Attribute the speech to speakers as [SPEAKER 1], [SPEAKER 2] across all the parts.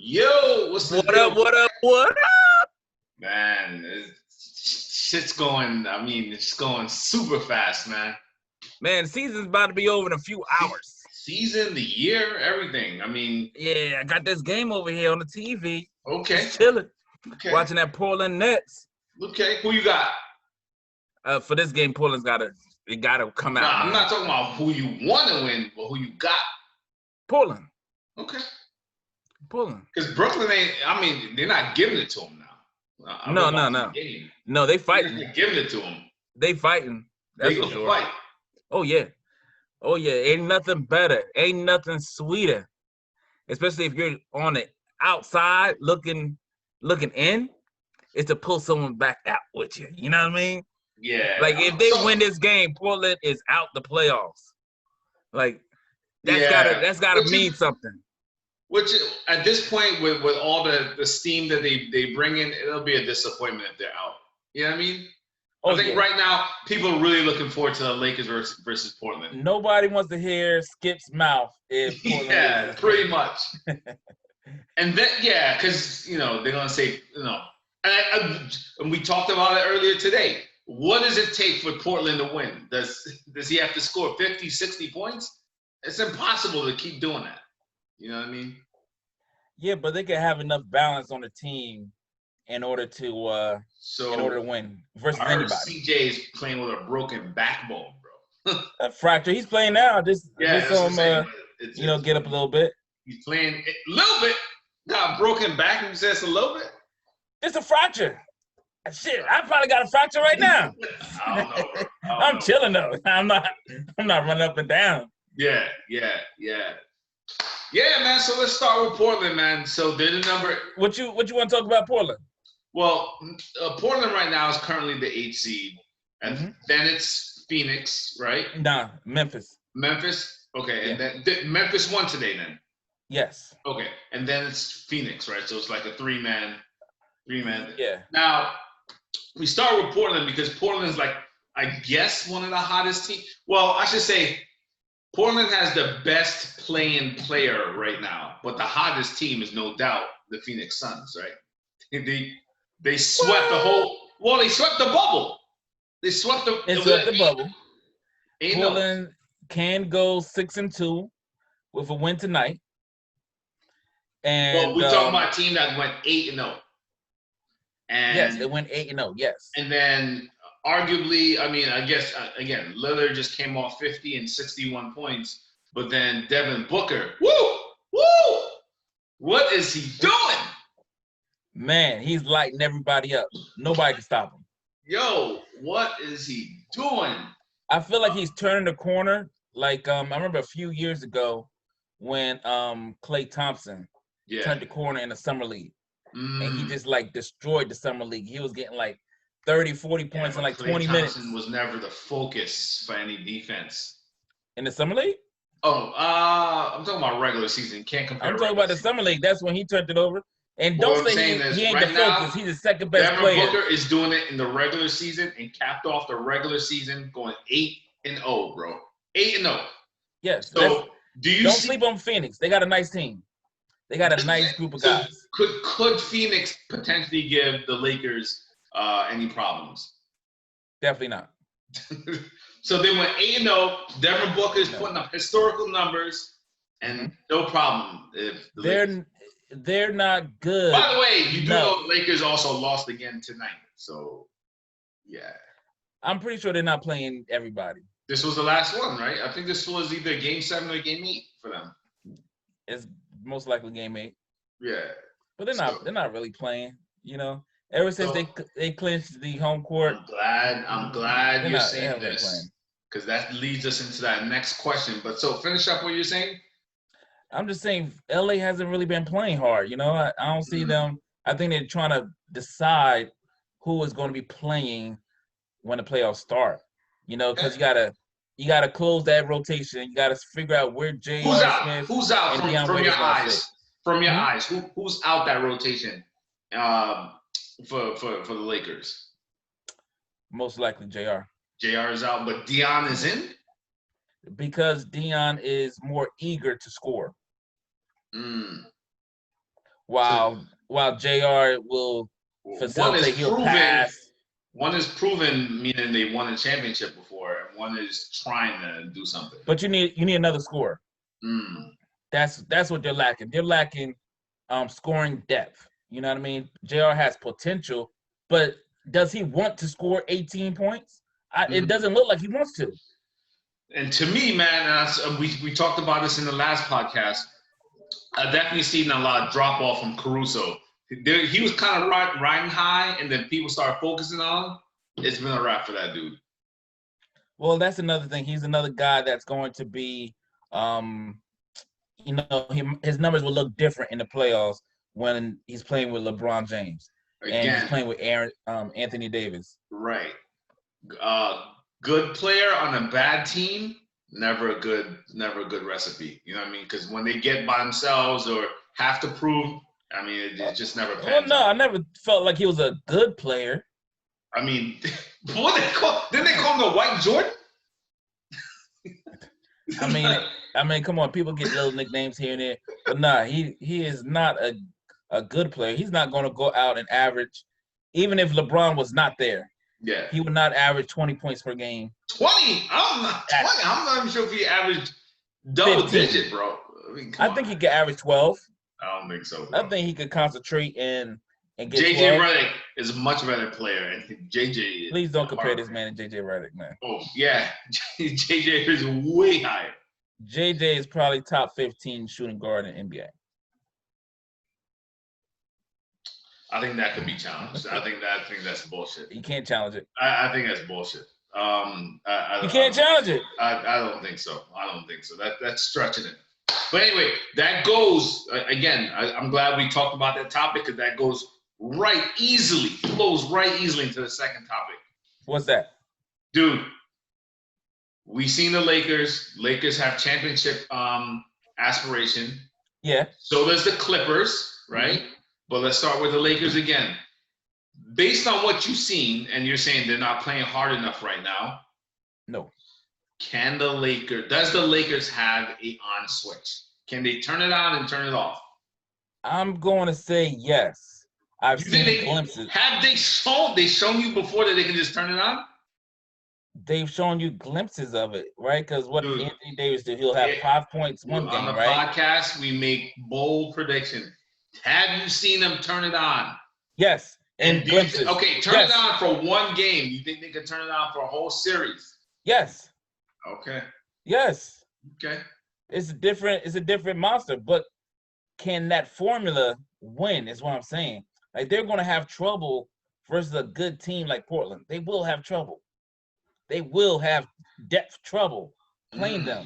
[SPEAKER 1] Yo, what's the
[SPEAKER 2] What
[SPEAKER 1] deal?
[SPEAKER 2] up? What up? What up?
[SPEAKER 1] Man, shit's going, it's going super fast, man.
[SPEAKER 2] Man, the season's about to be over in a few hours.
[SPEAKER 1] Season, the year, everything.
[SPEAKER 2] Yeah, I got this game over here on the TV.
[SPEAKER 1] Okay,
[SPEAKER 2] Just chilling,
[SPEAKER 1] okay,
[SPEAKER 2] watching that Portland Nets.
[SPEAKER 1] okay. Who you got?
[SPEAKER 2] For this game, Portland's gotta come
[SPEAKER 1] Nah,
[SPEAKER 2] out,
[SPEAKER 1] I'm
[SPEAKER 2] man.
[SPEAKER 1] not talking about who you want to win, but who you got.
[SPEAKER 2] Portland.
[SPEAKER 1] Okay.
[SPEAKER 2] Portland.
[SPEAKER 1] Because Brooklyn ain't, they're not giving it to him now. I've
[SPEAKER 2] No,
[SPEAKER 1] been
[SPEAKER 2] no,
[SPEAKER 1] watching
[SPEAKER 2] no.
[SPEAKER 1] the game.
[SPEAKER 2] No, they
[SPEAKER 1] They're
[SPEAKER 2] fighting.
[SPEAKER 1] not giving it to him.
[SPEAKER 2] They fighting.
[SPEAKER 1] They
[SPEAKER 2] That's for
[SPEAKER 1] gonna
[SPEAKER 2] sure.
[SPEAKER 1] fight.
[SPEAKER 2] Oh yeah. Oh yeah. Ain't nothing better. Ain't nothing sweeter. Especially if you're on the outside looking in, is to pull someone back out with you. You know what I mean?
[SPEAKER 1] Yeah.
[SPEAKER 2] Like if they win this game, Portland is out the playoffs. Like that's gotta mean something.
[SPEAKER 1] Which at this point, with all the steam that they bring in, it'll be a disappointment if they're out. You know what I mean? I think right now people are really looking forward to the Lakers versus Portland.
[SPEAKER 2] Nobody wants to hear Skip's mouth if Portland
[SPEAKER 1] yeah, pretty much. And then because they're gonna say and we talked about it earlier today. What does it take for Portland to win? Does he have to score 50, 60 points? It's impossible to keep doing that. You know what I mean?
[SPEAKER 2] Yeah, but they can have enough balance on the team in order to win versus anybody.
[SPEAKER 1] CJ is playing with a broken backbone, bro.
[SPEAKER 2] A fracture. He's playing now. Get up a little bit.
[SPEAKER 1] He's playing a little bit. Got a broken back. You said it's a little bit.
[SPEAKER 2] It's a fracture. Shit, I probably got a fracture right now.
[SPEAKER 1] I don't know, bro.
[SPEAKER 2] I'm chilling though. I'm not running up and down.
[SPEAKER 1] Yeah, man. So let's start with Portland, man. So they're the number.
[SPEAKER 2] What you want to talk about Portland?
[SPEAKER 1] Well, Portland right now is currently the 8th seed, and then it's Phoenix, right?
[SPEAKER 2] Nah, Memphis.
[SPEAKER 1] Memphis, okay, yeah. And then Memphis won today, then.
[SPEAKER 2] Yes.
[SPEAKER 1] Okay, and then it's Phoenix, right? So it's like a three-man.
[SPEAKER 2] Yeah.
[SPEAKER 1] Now we start with Portland because Portland's like, I guess, one of the hottest teams. Well, I should say. Portland has the best playing player right now, but the hottest team is no doubt the Phoenix Suns, right? They swept the whole. Well, they swept the bubble. They swept the
[SPEAKER 2] bubble. Portland can go 6-2 with a win tonight. And
[SPEAKER 1] we're talking about a team that went 8-0. And
[SPEAKER 2] yes, they went 8-0. Yes.
[SPEAKER 1] And then. Arguably, I guess, again, Lillard just came off 50 and 61 points, but then Devin Booker, woo! What is he doing?
[SPEAKER 2] Man, he's lighting everybody up. Nobody can stop him.
[SPEAKER 1] Yo, what is he doing?
[SPEAKER 2] I feel like he's turning the corner. Like, I remember a few years ago when Klay Thompson turned the corner in the Summer League. And he just, destroyed the Summer League. He was getting, 30, 40 points in 20 minutes.
[SPEAKER 1] Thompson was never the focus for any defense.
[SPEAKER 2] In the Summer League?
[SPEAKER 1] Oh, I'm talking about regular season. Can't compare.
[SPEAKER 2] I'm talking about the Summer League. That's when he turned it over. And don't say he ain't the focus. He's the second best player.
[SPEAKER 1] Devin Booker is doing it in the regular season and capped off the regular season going 8-0, bro. 8-0.
[SPEAKER 2] Yes.
[SPEAKER 1] So don't
[SPEAKER 2] sleep on Phoenix. They got a nice team. They got a nice group of guys.
[SPEAKER 1] Could Phoenix potentially give the Lakers any problems?
[SPEAKER 2] Definitely not.
[SPEAKER 1] So they went 8-0. Devin Booker is putting up historical numbers, and no problem if
[SPEAKER 2] they're not good.
[SPEAKER 1] By the way, you do know the Lakers also lost again tonight. So yeah,
[SPEAKER 2] I'm pretty sure they're not playing everybody.
[SPEAKER 1] This was the last one, right? I think this was either Game 7 or Game 8 for them.
[SPEAKER 2] It's most likely Game 8.
[SPEAKER 1] Yeah,
[SPEAKER 2] but they're not really playing. Ever since they clinched the home court.
[SPEAKER 1] I'm glad you're saying this because that leads us into that next question. But so finish up what you're saying.
[SPEAKER 2] I'm just saying LA hasn't really been playing hard. I don't see them. I think they're trying to decide who is going to be playing when the playoffs start. Because you gotta close that rotation. You gotta figure out where Jay Smith.
[SPEAKER 1] Who's out from your eyes? From your eyes, who's out that rotation? For the Lakers?
[SPEAKER 2] Most likely JR.
[SPEAKER 1] JR is out, but Dion is in?
[SPEAKER 2] Because Dion is more eager to score. while JR will
[SPEAKER 1] one is
[SPEAKER 2] facilitate, he'll
[SPEAKER 1] proven.
[SPEAKER 2] pass.
[SPEAKER 1] One is proven, meaning they won a championship before, and one is trying to do something.
[SPEAKER 2] But you need another scorer.
[SPEAKER 1] Mm.
[SPEAKER 2] That's what they're lacking. They're lacking scoring depth. You know what I mean? JR has potential, but does he want to score 18 points? It doesn't look like he wants to.
[SPEAKER 1] And to me, man, we talked about this in the last podcast. I definitely seen a lot of drop off from Caruso. He was kind of riding high, and then people started focusing on him. It's been a wrap for that dude.
[SPEAKER 2] Well, that's another thing. He's another guy that's going to be, his numbers will look different in the playoffs when he's playing with LeBron James and he's playing with Anthony Davis.
[SPEAKER 1] Right. Good player on a bad team, never a good recipe. You know what I mean? Because when they get by themselves or have to prove, I mean, it just never pans out.
[SPEAKER 2] I never felt like he was a good player.
[SPEAKER 1] I mean, didn't they call him the White Jordan?
[SPEAKER 2] I mean, come on, people get little nicknames here and there, but nah, he is not a good player. He's not going to go out and average, even if LeBron was not there.
[SPEAKER 1] Yeah,
[SPEAKER 2] he would not average 20 points per game.
[SPEAKER 1] 20? I'm not even sure if he averaged double 15. Digit, bro.
[SPEAKER 2] I think he could average 12.
[SPEAKER 1] I don't think so, bro.
[SPEAKER 2] I think he could concentrate and get
[SPEAKER 1] JJ Redick is a much better player, and JJ is.
[SPEAKER 2] Please don't compare this man to JJ Redick, man.
[SPEAKER 1] Oh yeah, JJ is way higher.
[SPEAKER 2] JJ is probably top 15 shooting guard in NBA.
[SPEAKER 1] I think that could be challenged. I think that's bullshit.
[SPEAKER 2] You can't challenge it.
[SPEAKER 1] I think that's bullshit.
[SPEAKER 2] You can't challenge it.
[SPEAKER 1] I don't think so. That's stretching it. But anyway, that goes again. I'm glad we talked about that topic because that goes flows right easily into the second topic.
[SPEAKER 2] What's that?
[SPEAKER 1] Dude, we seen the Lakers. Lakers have championship aspiration.
[SPEAKER 2] Yeah.
[SPEAKER 1] So does the Clippers, right? Mm-hmm. But let's start with the Lakers again. Based on what you've seen, and you're saying they're not playing hard enough right now.
[SPEAKER 2] No.
[SPEAKER 1] Does the Lakers have a on switch? Can they turn it on and turn it off?
[SPEAKER 2] I'm going to say yes. I've seen glimpses.
[SPEAKER 1] Have they shown you before that they can just turn it on?
[SPEAKER 2] They've shown you glimpses of it, right? Because what Anthony Davis did, he'll have 5 points one game, right?
[SPEAKER 1] On the podcast, we make bold predictions. Have you seen them turn it on?
[SPEAKER 2] Yes, and glimpses.
[SPEAKER 1] Turn it on for one game. You think they could turn it on for a whole series?
[SPEAKER 2] Yes.
[SPEAKER 1] Okay.
[SPEAKER 2] Yes.
[SPEAKER 1] Okay.
[SPEAKER 2] It's a different monster, but can that formula win is what I'm saying. Like, they're going to have trouble versus a good team like Portland. They will have trouble. They will have depth trouble playing them.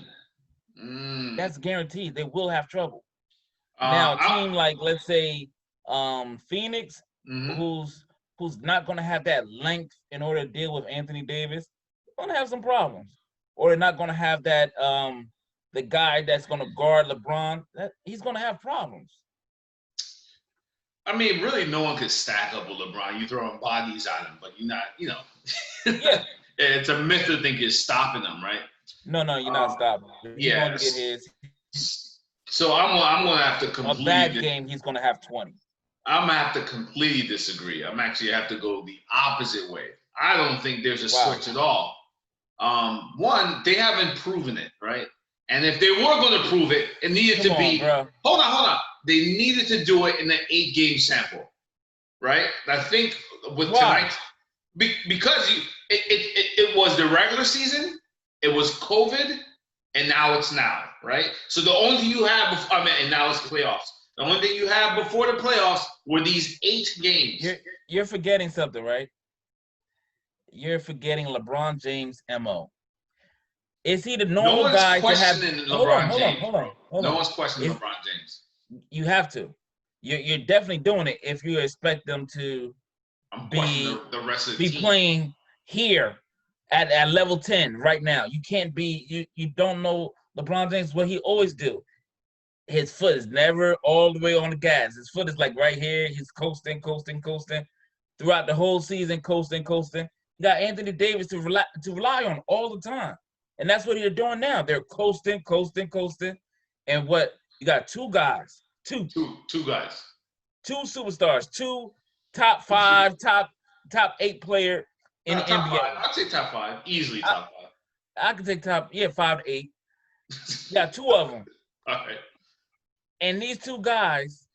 [SPEAKER 2] That's guaranteed. They will have trouble. Now, a team like, let's say, Phoenix, who's not going to have that length in order to deal with Anthony Davis, going to have some problems. Or they're not going to have that the guy that's going to guard LeBron. He's going to have problems.
[SPEAKER 1] I mean, really, no one could stack up with LeBron. You throwing bodies at him, but you're not,
[SPEAKER 2] Yeah.
[SPEAKER 1] It's a myth to think you're stopping him, right?
[SPEAKER 2] No, you're not stopping. He's going to get his.
[SPEAKER 1] So I'm going to have to completely.
[SPEAKER 2] A bad game, he's going to have 20.
[SPEAKER 1] I'm going to have to completely disagree. I'm actually have to go the opposite way. I don't think there's a switch at all. One, they haven't proven it, right? And if they were going to prove it, it needed to be. Bro. Hold on. They needed to do it in an 8-game sample, right? I think with tonight, because it was the regular season, it was COVID, and now it's now, right? So the only thing you have, and now it's playoffs. The only thing you have before the playoffs were these 8 games.
[SPEAKER 2] You're forgetting something, right? You're forgetting LeBron James' MO. Is he the normal guy to have? Hold on.
[SPEAKER 1] No one's questioning LeBron James.
[SPEAKER 2] You have to. You're definitely doing it if you expect them to
[SPEAKER 1] the rest of the team.
[SPEAKER 2] Playing here at level 10 right now. You can't be. You don't know LeBron James what he always do. His foot is never all the way on the gas. His foot is like right here. He's coasting throughout the whole season. Coasting. You got Anthony Davis to rely on all the time, and that's what they're doing now. They're coasting, and what you got 2 guys, two
[SPEAKER 1] guys
[SPEAKER 2] two superstars, two top 5, top 8 player in the
[SPEAKER 1] top
[SPEAKER 2] NBA.
[SPEAKER 1] 5. I'd say top 5. Easily top 5.
[SPEAKER 2] I could take 5 to 8. Yeah, 2 of them.
[SPEAKER 1] All right.
[SPEAKER 2] And these 2 guys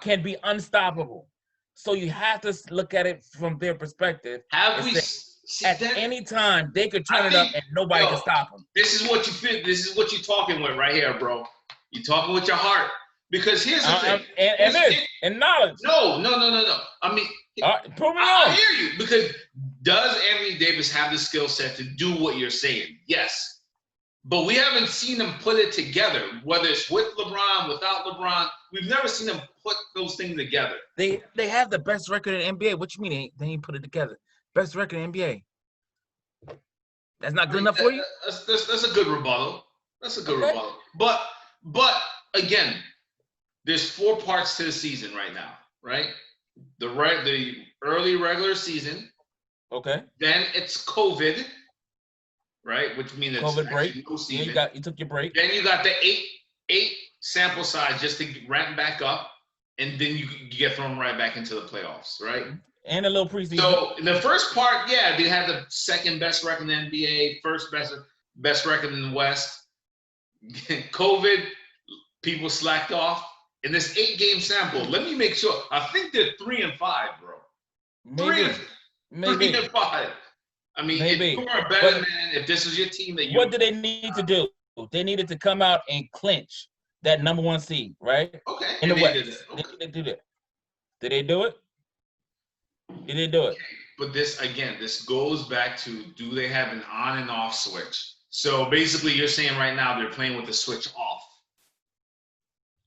[SPEAKER 2] can be unstoppable. So you have to look at it from their perspective. At any time they could turn it up and nobody can stop them.
[SPEAKER 1] This is what you feel. This is what you're talking with right here, bro. You're talking with your heart. Because here's the thing.
[SPEAKER 2] And knowledge.
[SPEAKER 1] No. I mean,
[SPEAKER 2] prove me wrong.
[SPEAKER 1] I hear you. Because does Anthony Davis have the skill set to do what you're saying? Yes. But we haven't seen him put it together, whether it's with LeBron, without LeBron. We've never seen him put those things together.
[SPEAKER 2] They have the best record in the NBA. What you mean they ain't put it together? Best record in the NBA. That's not good enough for you?
[SPEAKER 1] That's a good rebuttal. That's a good rebuttal. But again, there's 4 parts to the season right now, right? The early regular season.
[SPEAKER 2] Okay.
[SPEAKER 1] Then it's COVID. Right, which means it's
[SPEAKER 2] COVID break.
[SPEAKER 1] No season.
[SPEAKER 2] Yeah, you took your break.
[SPEAKER 1] Then you got the eight sample size just to ramp back up, and then you get thrown right back into the playoffs, right?
[SPEAKER 2] And a little preseason.
[SPEAKER 1] So in the first part, yeah, they had the second best record in the NBA, first best record in the West. COVID, people slacked off. In this 8-game sample, let me make sure. I think they're 3-5, bro.
[SPEAKER 2] Maybe.
[SPEAKER 1] 3-5. I mean,
[SPEAKER 2] maybe.
[SPEAKER 1] If you were a better man, if this was your team that you...
[SPEAKER 2] What do they need to do? They needed to come out and clinch that number 1 seed, right?
[SPEAKER 1] Okay.
[SPEAKER 2] In the West. Okay. They need to do that. Did they do it? Did they do it?
[SPEAKER 1] But this goes back to, do they have an on and off switch? So basically you're saying right now they're playing with the switch off.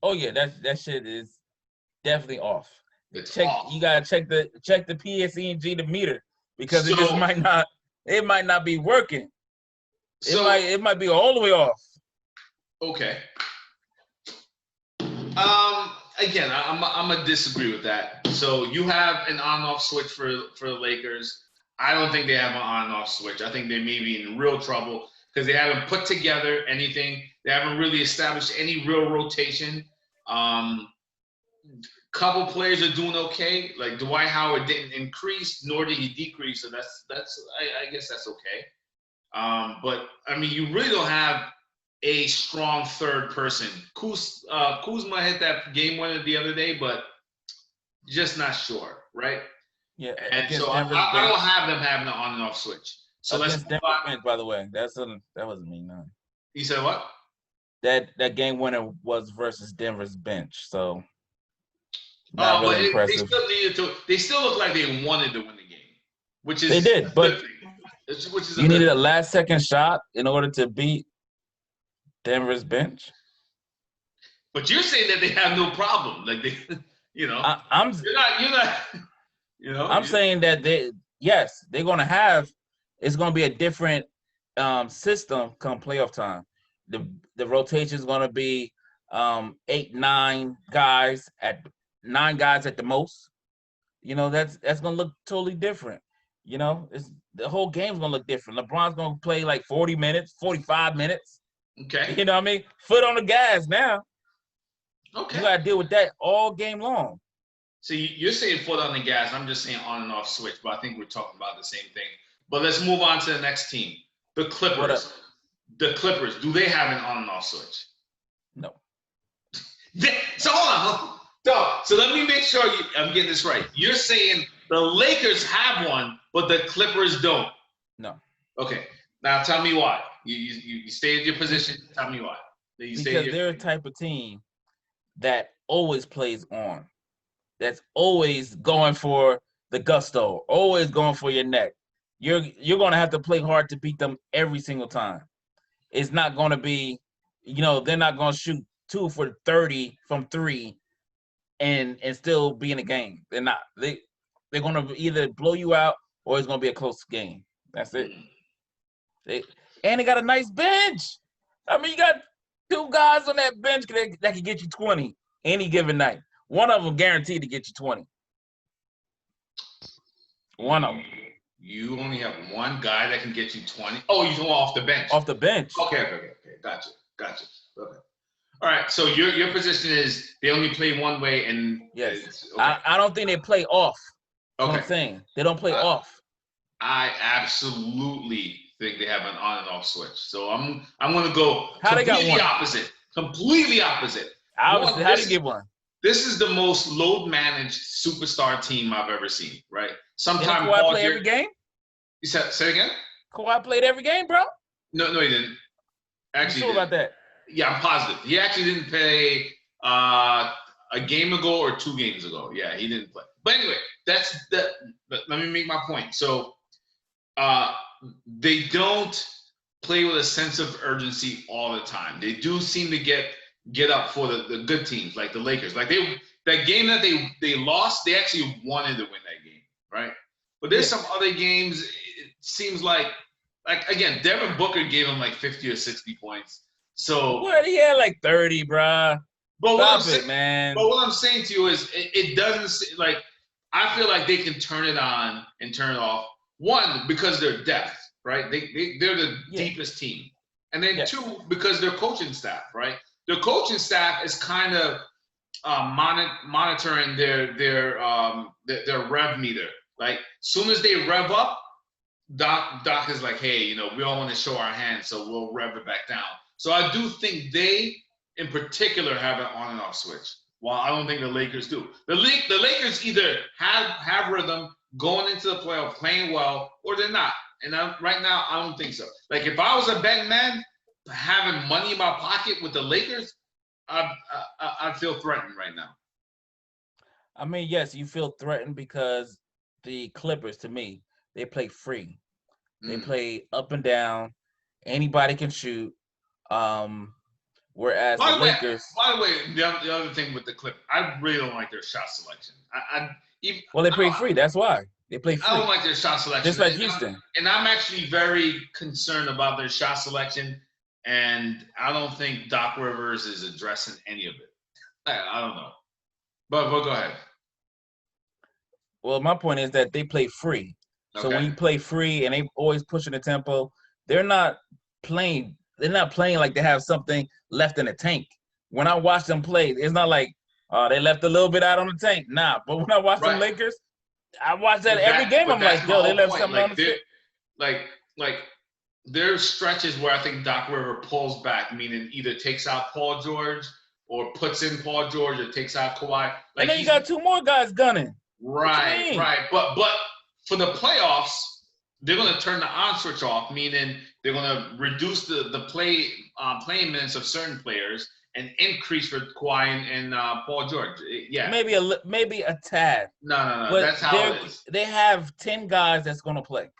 [SPEAKER 2] Oh yeah, that shit is definitely off.
[SPEAKER 1] It's off.
[SPEAKER 2] You gotta check the PSEG the meter, because it just might not be working. It might be all the way off.
[SPEAKER 1] Okay. Again, I'm gonna disagree with that. So you have an on-off switch for the Lakers. I don't think they have an on-off switch. I think they may be in real trouble because they haven't put together anything. They haven't really established any real rotation. Couple players are doing okay. Like Dwight Howard didn't increase, nor did he decrease. So I guess that's okay. But I mean, you really don't have a strong third person. Kuzma hit that game winner the other day, but just not sure, right?
[SPEAKER 2] Yeah.
[SPEAKER 1] And so I don't have them having an on and off switch. So let's
[SPEAKER 2] Denver bench, by the way. That wasn't me, no.
[SPEAKER 1] You said what?
[SPEAKER 2] That game winner was versus Denver's bench, so not really impressive.
[SPEAKER 1] They still look like they wanted to win the game, which is
[SPEAKER 2] they did, but you needed a last second shot in order to beat Denver's bench.
[SPEAKER 1] But you're saying that they have no problem, like they, you're not.
[SPEAKER 2] I'm saying that they're gonna have. It's gonna be a different system come playoff time. The rotation is gonna be 8, 9 guys at 9 guys at the most. That's gonna look totally different. The whole game's gonna look different. LeBron's gonna play like 40 minutes, 45 minutes.
[SPEAKER 1] Okay.
[SPEAKER 2] You know what I mean? Foot on the gas now.
[SPEAKER 1] Okay.
[SPEAKER 2] You gotta deal with that all game long.
[SPEAKER 1] So you're saying foot on the gas. I'm just saying on and off switch, but I think we're talking about the same thing. But let's move on to the next team. The Clippers. The Clippers, do they have an on and off switch?
[SPEAKER 2] No.
[SPEAKER 1] So hold on. So let me make sure I'm getting this right. You're saying the Lakers have one, but the Clippers don't?
[SPEAKER 2] No.
[SPEAKER 1] Okay. Now tell me why. You stayed in your position. Tell me why.
[SPEAKER 2] Because they're a type of team that always plays on. That's always going for the gusto, always going for your neck. You're going to have to play hard to beat them every single time. It's not going to be, they're not going to shoot 2 for 30 from 3 and still be in the game. They're not. They're going to either blow you out or it's going to be a close game. That's it. And they got a nice bench. I mean, you got 2 guys on that bench that can get you 20 any given night. One of them guaranteed to get you 20. One of them.
[SPEAKER 1] You only have one guy that can get you 20. Oh, you go off the bench.
[SPEAKER 2] Off the bench.
[SPEAKER 1] Okay. Gotcha. Okay. All right. So your position is they only play one way, and
[SPEAKER 2] Yes.
[SPEAKER 1] okay.
[SPEAKER 2] I don't think they play off. That's what
[SPEAKER 1] Okay.
[SPEAKER 2] I'm saying. They don't play off.
[SPEAKER 1] I absolutely think they have an on and off switch. So I'm going to go
[SPEAKER 2] How they got
[SPEAKER 1] completely
[SPEAKER 2] one?
[SPEAKER 1] opposite. Completely opposite.
[SPEAKER 2] Obviously, how do you get one?
[SPEAKER 1] This is the most load managed superstar team I've ever seen. Right?
[SPEAKER 2] Didn't
[SPEAKER 1] Sometime
[SPEAKER 2] Kawhi
[SPEAKER 1] Paul
[SPEAKER 2] play
[SPEAKER 1] George.
[SPEAKER 2] every game?
[SPEAKER 1] You said say it again?
[SPEAKER 2] Kawhi played every game, bro.
[SPEAKER 1] No, he didn't. Actually,
[SPEAKER 2] You sure about that?
[SPEAKER 1] Yeah, I'm positive. He actually didn't play a game ago or 2 games ago. Yeah, he didn't play. But anyway, that's the. Let me make my point. So they don't play with a sense of urgency all the time. They do seem to get up for the good teams like the Lakers. Like that game that they lost, they actually wanted to win that game, right? But there's some other games. It seems like again, Devin Booker gave him like 50 or 60 points. So
[SPEAKER 2] what, he had like 30, bruh.
[SPEAKER 1] But
[SPEAKER 2] Stop it, man.
[SPEAKER 1] But what I'm saying to you is, it doesn't like. I feel like they can turn it on and turn it off. One, because they're depth, right? They're the deepest team, and then 2, because their coaching staff, right? Their coaching staff is kind of monitoring their rev meter. Like, soon as they rev up, Doc is like, hey, we all want to show our hands, so we'll rev it back down. So I do think they, in particular, have an on and off switch. While I don't think the Lakers do. The Lakers either have rhythm going into the playoff, playing well, or they're not. And right now, I don't think so. Like, if I was a betting man, having money in my pocket with the Lakers, I'd feel threatened right now.
[SPEAKER 2] I mean, yes, you feel threatened because the Clippers, to me, they play free. They play up and down. Anybody can shoot. Whereas the Lakers.
[SPEAKER 1] By the way, the other thing with the Clippers, I really don't like their shot selection.
[SPEAKER 2] They play free. That's why they play free.
[SPEAKER 1] I don't like their shot selection.
[SPEAKER 2] Just like Houston.
[SPEAKER 1] And I'm actually very concerned about their shot selection. And I don't think Doc Rivers is addressing any of it. I don't know. But go ahead.
[SPEAKER 2] Well, my point is that they play free. So when you play free and they always pushing the tempo, they're not playing. They're not playing like they have something left in the tank. When I watch them play, it's not like they left a little bit out on the tank. Nah, but when I watch them Lakers, I watch that every game. I'm like, yo, they left something on the tank.
[SPEAKER 1] Like there's stretches where I think Doc Rivers pulls back, meaning either takes out Paul George or puts in Paul George or takes out Kawhi. Like,
[SPEAKER 2] and then you got 2 more guys gunning.
[SPEAKER 1] Right. But for the playoffs, they're going to turn the on switch off, meaning they're going to reduce the playing minutes of certain players and increase for Kawhi and Paul George. Yeah,
[SPEAKER 2] maybe a tad.
[SPEAKER 1] No. But that's how it is.
[SPEAKER 2] They have 10 guys that's going to play.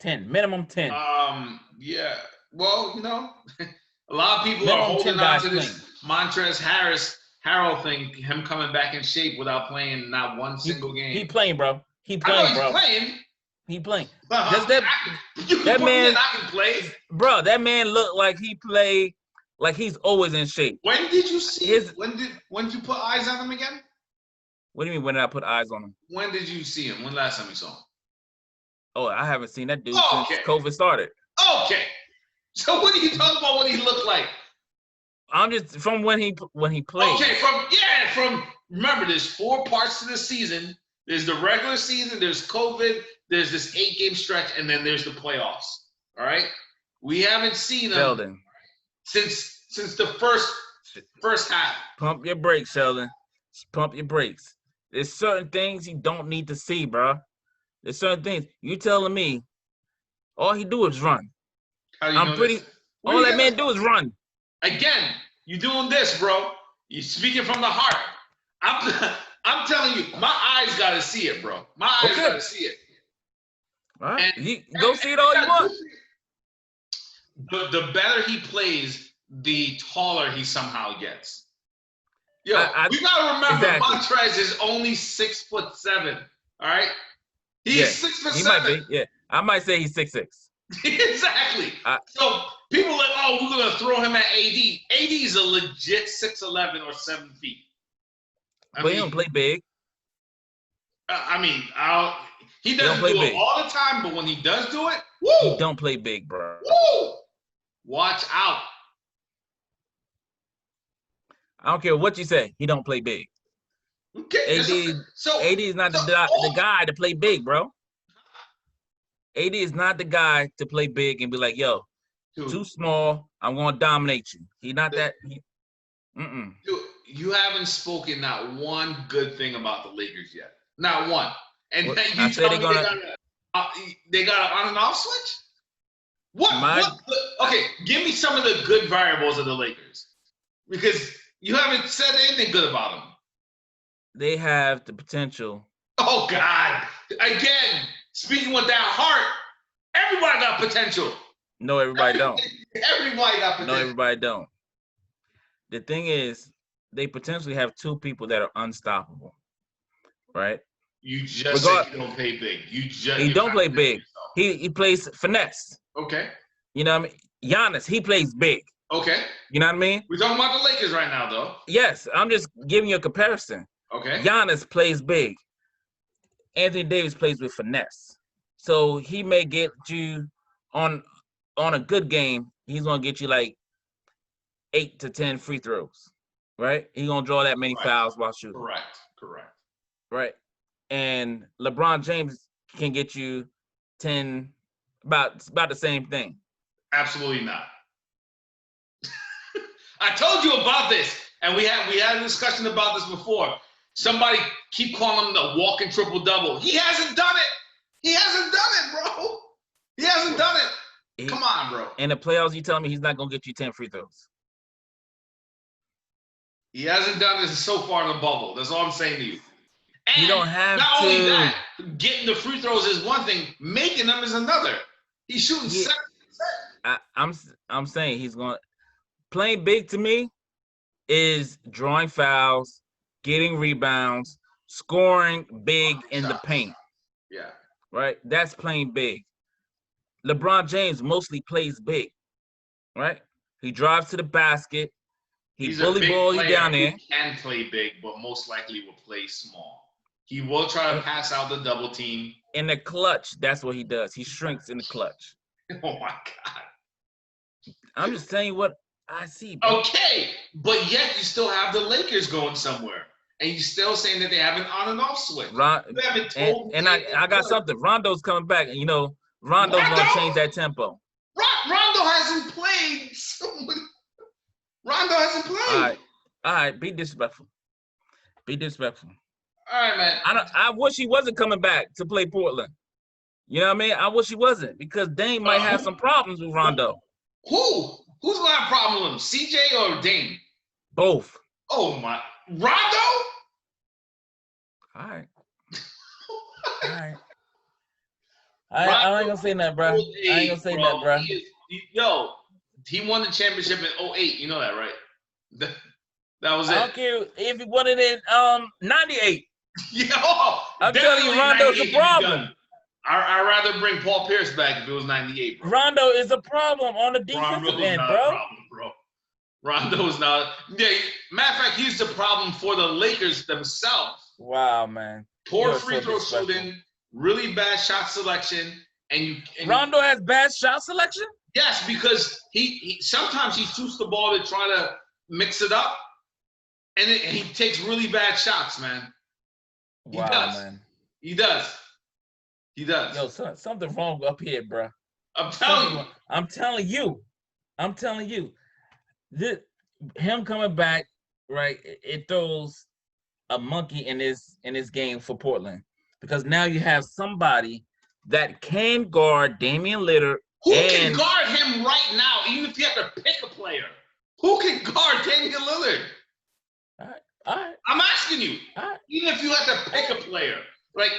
[SPEAKER 2] 10, minimum 10.
[SPEAKER 1] Yeah. Well, a lot of people are holding on to this Montrezl Harrell thing, him coming back in shape without playing not one single game.
[SPEAKER 2] He playing, bro. He
[SPEAKER 1] playing.
[SPEAKER 2] He playing.
[SPEAKER 1] Does that man not can play?
[SPEAKER 2] Bro, that man looked like he played like he's always in shape.
[SPEAKER 1] When did you see his? When did you put eyes on him again?
[SPEAKER 2] What do you mean, when did I put eyes on him?
[SPEAKER 1] When did you see him? When last time you saw him?
[SPEAKER 2] Oh, I haven't seen that dude since COVID started.
[SPEAKER 1] Okay. So what are you talking about when he looked like?
[SPEAKER 2] I'm just from when he played.
[SPEAKER 1] Okay, from remember, there's 4 parts to the season. There's the regular season, there's COVID, there's this 8-game stretch, and then there's the playoffs. All right? We haven't seen him
[SPEAKER 2] Sheldon
[SPEAKER 1] since the first half.
[SPEAKER 2] Pump your brakes, Sheldon. Pump your brakes. There's certain things you don't need to see, bro. There's certain things. You telling me all he do is run. All that man do is run.
[SPEAKER 1] Again, you doing this, bro. You speaking from the heart. I'm telling you, my eyes gotta see it, bro. My eyes gotta see it.
[SPEAKER 2] All right. You go see it all you want.
[SPEAKER 1] The better he plays, the taller he somehow gets. Yo, we gotta remember, Montrezl is only 6'7". All right, he's 6'7".
[SPEAKER 2] He might be. Yeah, I might say he's 6'6".
[SPEAKER 1] Exactly. So people are like, oh, we're gonna throw him at AD. AD is a legit 6'11" or 7 feet.
[SPEAKER 2] But he don't play big.
[SPEAKER 1] He doesn't do it all the time, but when he does do it, woo!
[SPEAKER 2] He don't play big, bro.
[SPEAKER 1] Woo! Watch out.
[SPEAKER 2] I don't care what you say. He don't play big.
[SPEAKER 1] Okay.
[SPEAKER 2] AD is not the guy to play big, bro. AD is not the guy to play big and be like, yo, too small. I'm going to dominate you. He's not that.
[SPEAKER 1] Dude, you haven't spoken not one good thing about the Lakers yet. Not one. And then you tell me they got an on and off switch? Okay, give me some of the good variables of the Lakers. Because you haven't said anything good about them.
[SPEAKER 2] They have the potential.
[SPEAKER 1] Oh, God. Again, speaking with that heart, everybody got potential.
[SPEAKER 2] No, everybody don't.
[SPEAKER 1] Everybody got potential.
[SPEAKER 2] No, everybody don't. The thing is, they potentially have two people that are unstoppable, right?
[SPEAKER 1] You just said you don't play big.
[SPEAKER 2] He don't play big. He plays finesse.
[SPEAKER 1] Okay.
[SPEAKER 2] You know what I mean? Giannis, he plays big.
[SPEAKER 1] Okay.
[SPEAKER 2] You know what I mean?
[SPEAKER 1] We're talking about the Lakers right now, though.
[SPEAKER 2] Yes, I'm just giving you a comparison.
[SPEAKER 1] Okay.
[SPEAKER 2] Giannis plays big. Anthony Davis plays with finesse. So he may get you on a good game, he's gonna get you like 8 to 10 free throws. Right? He's gonna draw that many fouls while shooting.
[SPEAKER 1] Correct.
[SPEAKER 2] Right. And LeBron James can get you 10, about the same thing.
[SPEAKER 1] Absolutely not. I told you about this, and we had a discussion about this before. Somebody keep calling him the walking triple-double. He hasn't done it. He hasn't done it, bro. He hasn't done it. Come on, bro.
[SPEAKER 2] In the playoffs, you telling me he's not going to get you 10 free throws?
[SPEAKER 1] He hasn't done this so far in the bubble. That's all I'm saying to you. And
[SPEAKER 2] you don't have
[SPEAKER 1] not
[SPEAKER 2] to.
[SPEAKER 1] only that, getting the free throws is one thing. Making them is another. He's shooting 70%.
[SPEAKER 2] I'm saying he's going – playing big to me is drawing fouls, getting rebounds, scoring big in the paint.
[SPEAKER 1] Yeah.
[SPEAKER 2] Right? That's playing big. LeBron James mostly plays big. Right? He drives to the basket. He bully ball you down there.
[SPEAKER 1] He can play big, but most likely will play small. He will try to pass out the double team.
[SPEAKER 2] In the clutch, that's what he does. He shrinks in the clutch.
[SPEAKER 1] Oh, my God.
[SPEAKER 2] I'm just telling you what I see, bro.
[SPEAKER 1] Okay, but yet you still have the Lakers going somewhere. And you're still saying that they have an on and off switch.
[SPEAKER 2] I got something. Rondo's coming back. And, Rondo's going to change that tempo.
[SPEAKER 1] Rondo hasn't played. Rondo hasn't played.
[SPEAKER 2] All right. Be disrespectful.
[SPEAKER 1] All right, man.
[SPEAKER 2] I wish he wasn't coming back to play Portland. You know what I mean? I wish he wasn't because Dame might have some problems with Rondo.
[SPEAKER 1] Who? Who's going to have a problem with him? CJ or Dame?
[SPEAKER 2] Both.
[SPEAKER 1] Oh, my. Rondo?
[SPEAKER 2] All right. I ain't going to say nothing, bro.
[SPEAKER 1] Yo, he won the championship in 08. You know that, right? That was it.
[SPEAKER 2] I don't care if he won it in 98.
[SPEAKER 1] Yo,
[SPEAKER 2] I'm telling you, Rondo's a problem.
[SPEAKER 1] I'd rather bring Paul Pierce back if it was 98, bro.
[SPEAKER 2] Rondo is a problem on the defensive end, bro.
[SPEAKER 1] Rondo is not. Yeah, matter of fact, he's the problem for the Lakers themselves.
[SPEAKER 2] Wow, man.
[SPEAKER 1] Poor free throw shooting, really bad shot selection, and
[SPEAKER 2] Rondo has bad shot selection?
[SPEAKER 1] Yes, because he sometimes he shoots the ball to try to mix it up, and he takes really bad shots, man.
[SPEAKER 2] Wow, man.
[SPEAKER 1] He does.
[SPEAKER 2] Yo, something wrong up here, bro.
[SPEAKER 1] I'm telling you.
[SPEAKER 2] I'm telling you. Him coming back, right? It throws a monkey in this game for Portland because now you have somebody that can guard Damian Lillard.
[SPEAKER 1] Who can guard him right now? Even if you have to pick a player, who can guard Damian Lillard?
[SPEAKER 2] All right.
[SPEAKER 1] I'm asking you. Even if you had to pick a player, like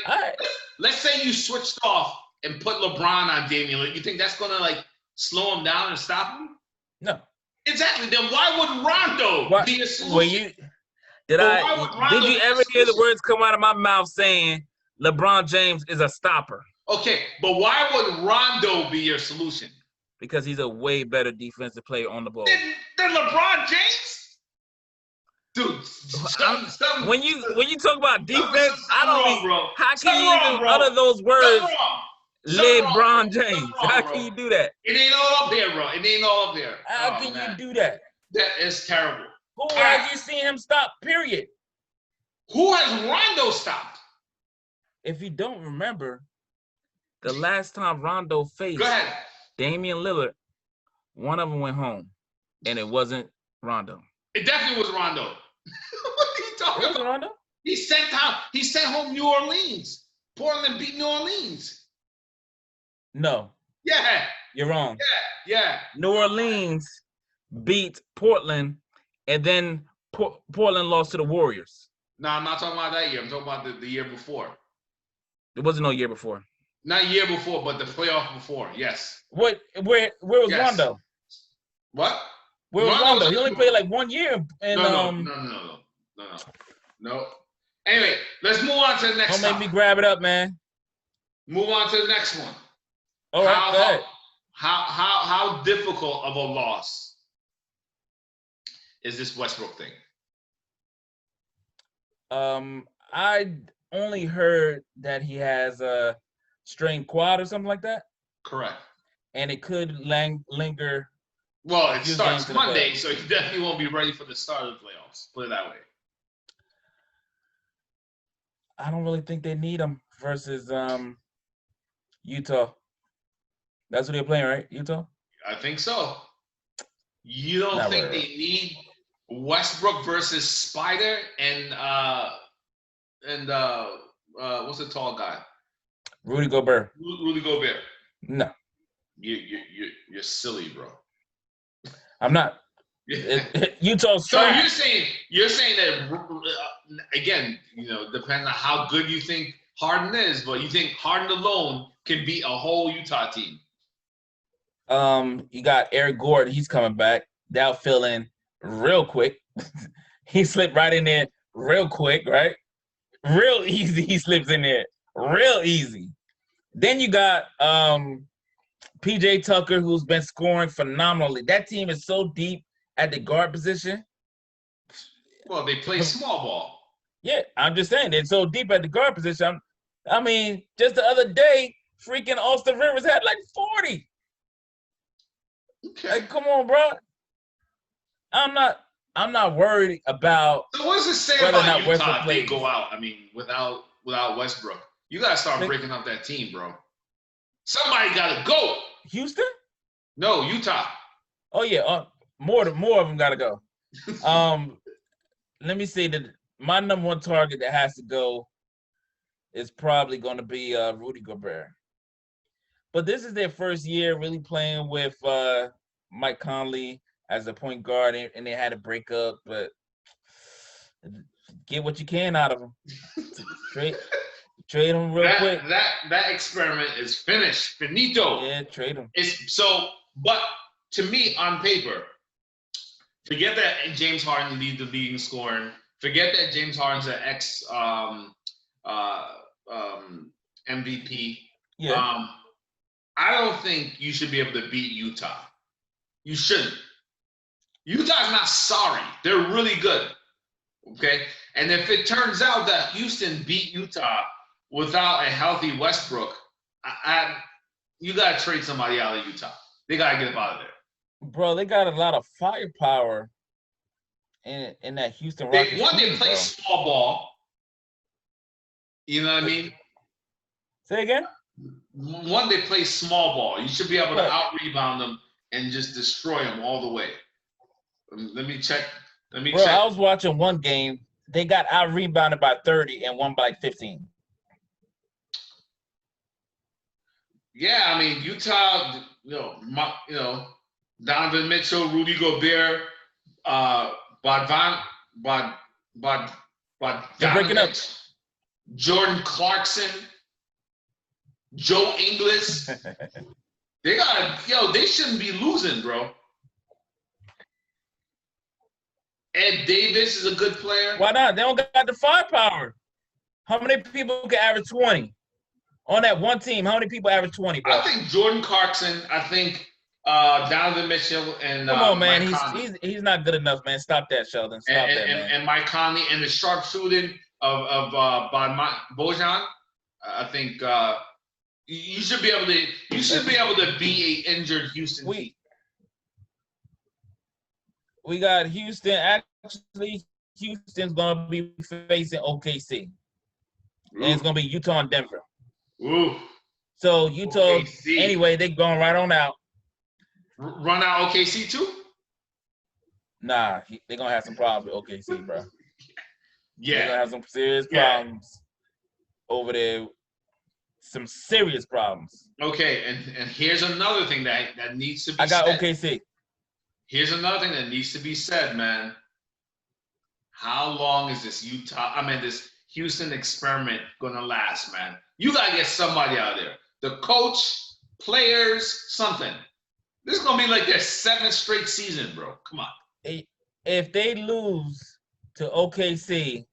[SPEAKER 1] let's say you switched off and put LeBron on Damian Lillard, you think that's gonna slow him down and stop him?
[SPEAKER 2] No.
[SPEAKER 1] Exactly. Then why would Rondo be a solution?
[SPEAKER 2] Did you ever hear the words come out of my mouth saying LeBron James is a stopper?
[SPEAKER 1] Okay, but why would Rondo be your solution?
[SPEAKER 2] Because he's a way better defensive player on the ball.
[SPEAKER 1] Than LeBron James? Dude,
[SPEAKER 2] when you talk about defense,
[SPEAKER 1] bro.
[SPEAKER 2] How can you even utter those words? LeBron James. How can you do that?
[SPEAKER 1] It ain't all up there, bro. It ain't all up there.
[SPEAKER 2] How can you do that?
[SPEAKER 1] That is terrible.
[SPEAKER 2] Who have you seen him stop? Period.
[SPEAKER 1] Who has Rondo stopped?
[SPEAKER 2] If you don't remember, the last time Rondo faced
[SPEAKER 1] Go ahead.
[SPEAKER 2] Damian Lillard, one of them went home, and it wasn't Rondo.
[SPEAKER 1] It definitely was Rondo. What are you talking
[SPEAKER 2] It wasn't
[SPEAKER 1] about?
[SPEAKER 2] Rondo.
[SPEAKER 1] He sent home New Orleans. Portland beat New Orleans.
[SPEAKER 2] No.
[SPEAKER 1] Yeah.
[SPEAKER 2] You're wrong.
[SPEAKER 1] Yeah.
[SPEAKER 2] New Orleans beat Portland, and then Portland lost to the Warriors.
[SPEAKER 1] No, I'm not talking about that year. I'm talking about the year before.
[SPEAKER 2] There wasn't no year before.
[SPEAKER 1] Not year before, but the playoff before. Yes.
[SPEAKER 2] Where was Rondo?
[SPEAKER 1] What?
[SPEAKER 2] Where was Rondo? He only played like 1 year. And
[SPEAKER 1] No. Anyway, let's move on to the next.
[SPEAKER 2] Don't make me grab it up, man.
[SPEAKER 1] Move on to the next one.
[SPEAKER 2] All right, go ahead.
[SPEAKER 1] How difficult of a loss is this Westbrook thing?
[SPEAKER 2] I only heard that he has a strained quad or something like that.
[SPEAKER 1] Correct.
[SPEAKER 2] And it could linger.
[SPEAKER 1] Well, it starts Monday, so he definitely won't be ready for the start of the playoffs. Put it that way.
[SPEAKER 2] I don't really think they need him versus Utah. That's what they're playing, right? Utah?
[SPEAKER 1] I think so. You don't think they need Westbrook versus Spider and what's the tall guy?
[SPEAKER 2] Rudy Gobert.
[SPEAKER 1] Rudy Gobert.
[SPEAKER 2] No.
[SPEAKER 1] You're silly, bro.
[SPEAKER 2] I'm not. Utah's trash.
[SPEAKER 1] So you're saying that again, depending on how good you think Harden is, but you think Harden alone can beat a whole Utah team.
[SPEAKER 2] You got Eric Gordon. He's coming back. That'll fill in real quick. He slipped right in there real quick, right? Real easy. He slips in there real easy. Then you got PJ Tucker, who's been scoring phenomenally. That team is so deep at the guard position.
[SPEAKER 1] Well, they play small ball.
[SPEAKER 2] Yeah, I'm just saying they're so deep at the guard position. I mean, just the other day, freaking Austin Rivers had like 40.
[SPEAKER 1] Okay.
[SPEAKER 2] Like, come on, bro. I'm not worried about.
[SPEAKER 1] So what does it say about Utah if they go out? I mean, without Westbrook, you gotta start breaking up that team, bro. Somebody gotta go.
[SPEAKER 2] Houston?
[SPEAKER 1] No, Utah.
[SPEAKER 2] Oh yeah, more of them gotta go. Let me say that my number one target that has to go is probably going to be Rudy Gobert. But this is their first year really playing with Mike Conley as a point guard, and they had a breakup. But get what you can out of them. Trade them real quick.
[SPEAKER 1] That experiment is finished. Finito.
[SPEAKER 2] Yeah, trade them.
[SPEAKER 1] But to me, on paper, forget that James Harden leads the league in scoring. Forget that James Harden's an ex MVP.
[SPEAKER 2] Yeah.
[SPEAKER 1] I don't think you should be able to beat Utah. You shouldn't. Utah's not sorry. They're really good. Okay? And if it turns out that Houston beat Utah without a healthy Westbrook, you got to trade somebody out of Utah. They got to get them out of there.
[SPEAKER 2] Bro, they got a lot of firepower in that Houston Rockets team.
[SPEAKER 1] They play small ball. You know what I mean?
[SPEAKER 2] Say again?
[SPEAKER 1] One, they play small ball. You should be able to out-rebound them and just destroy them all the way. Let me check.
[SPEAKER 2] Bro, I was watching one game. They got out-rebounded by 30 and won by like 15.
[SPEAKER 1] Yeah, I mean, Utah, Donovan Mitchell, Rudy Gobert, Bogdanovich, Jordan Clarkson, Joe Ingles. They shouldn't be losing, bro. Ed Davis is a good player.
[SPEAKER 2] Why not? They don't got the firepower. How many people can average 20? On that one team, how many people average 20, bro?
[SPEAKER 1] I think Jordan Clarkson, I think Donovan Mitchell, and
[SPEAKER 2] come on, man. He's not good enough, man. Stop that, Sheldon. Stop that, man.
[SPEAKER 1] And Mike Conley and the sharpshooting of Bojan. I think you should be able to be a injured Houston team.
[SPEAKER 2] We got Houston. actually, Houston's gonna be facing OKC, and it's
[SPEAKER 1] Ooh,
[SPEAKER 2] gonna be Utah and Denver.
[SPEAKER 1] ooh.
[SPEAKER 2] So Utah,
[SPEAKER 1] OKC.
[SPEAKER 2] anyway, they going right on out.
[SPEAKER 1] Run out OKC too?
[SPEAKER 2] Nah, they're gonna have some problems with OKC, bro. They're
[SPEAKER 1] Yeah.
[SPEAKER 2] gonna have some serious
[SPEAKER 1] Yeah.
[SPEAKER 2] problems over there. Some serious problems.
[SPEAKER 1] Okay, and here's another thing that needs to be
[SPEAKER 2] I got
[SPEAKER 1] said.
[SPEAKER 2] OKC.
[SPEAKER 1] Here's another thing that needs to be said, man. How long is this this Houston experiment gonna last, man? You gotta get somebody out there. The coach, players, something. This is gonna be like their 7th straight season, bro. Come on.
[SPEAKER 2] If they lose to OKC,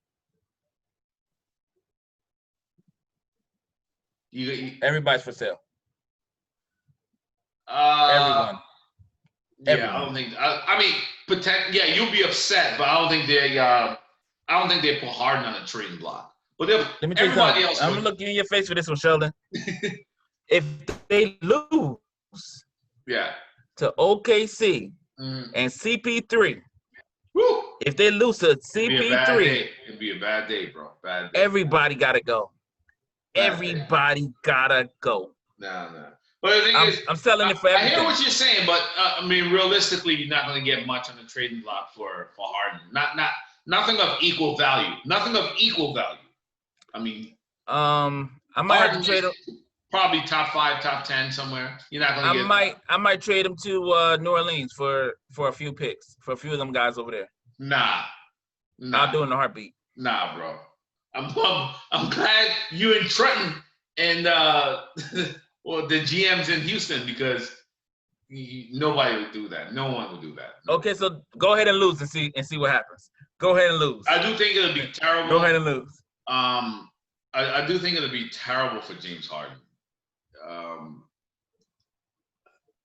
[SPEAKER 2] everybody's for sale. Everyone.
[SPEAKER 1] Yeah,
[SPEAKER 2] Everyone.
[SPEAKER 1] I don't think. I mean, yeah, you'll be upset, but I don't think they put Harden on a trading block. But
[SPEAKER 2] let me tell you
[SPEAKER 1] everybody
[SPEAKER 2] something.
[SPEAKER 1] else,
[SPEAKER 2] I'm gonna look you in your face for this one, Sheldon. If they lose,
[SPEAKER 1] yeah,
[SPEAKER 2] to OKC and CP3,
[SPEAKER 1] woo,
[SPEAKER 2] if they lose to CP3,
[SPEAKER 1] it'd be a bad day, bro. Bad day.
[SPEAKER 2] everybody gotta go.
[SPEAKER 1] Bad
[SPEAKER 2] Everybody gotta go.
[SPEAKER 1] No. But the thing
[SPEAKER 2] I'm selling it for everything.
[SPEAKER 1] I hear what you're saying, but I mean, realistically, you're not going to get much on the trading block for Harden. Nothing of equal value. Nothing of equal value. I mean,
[SPEAKER 2] I might have to trade him.
[SPEAKER 1] Probably top 5, top 10 somewhere. You're not going to get.
[SPEAKER 2] I might trade him to New Orleans for a few picks for a few of them guys over there.
[SPEAKER 1] Nah.
[SPEAKER 2] I'll do it in a heartbeat.
[SPEAKER 1] Nah, bro. I'm glad you and Trenton and well, the GM's in Houston, because nobody would do that. No one would do that.
[SPEAKER 2] Okay, so go ahead and lose and see what happens. Go ahead and lose.
[SPEAKER 1] I do think it'll be terrible.
[SPEAKER 2] Go ahead and lose.
[SPEAKER 1] I do think it'll be terrible for James Harden.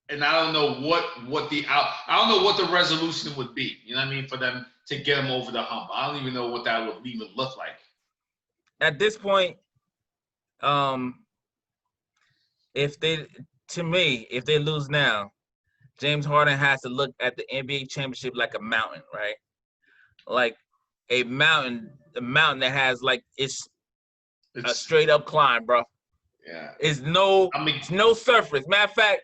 [SPEAKER 1] And I don't know what the resolution would be. You know what I mean? For them to get him over the hump. I don't even know what that would even look like.
[SPEAKER 2] At this point, if they lose now, James Harden has to look at the NBA championship like a mountain, right? Like a mountain that has like it's a straight up climb, bro.
[SPEAKER 1] Yeah.
[SPEAKER 2] It's no surface. Matter of fact,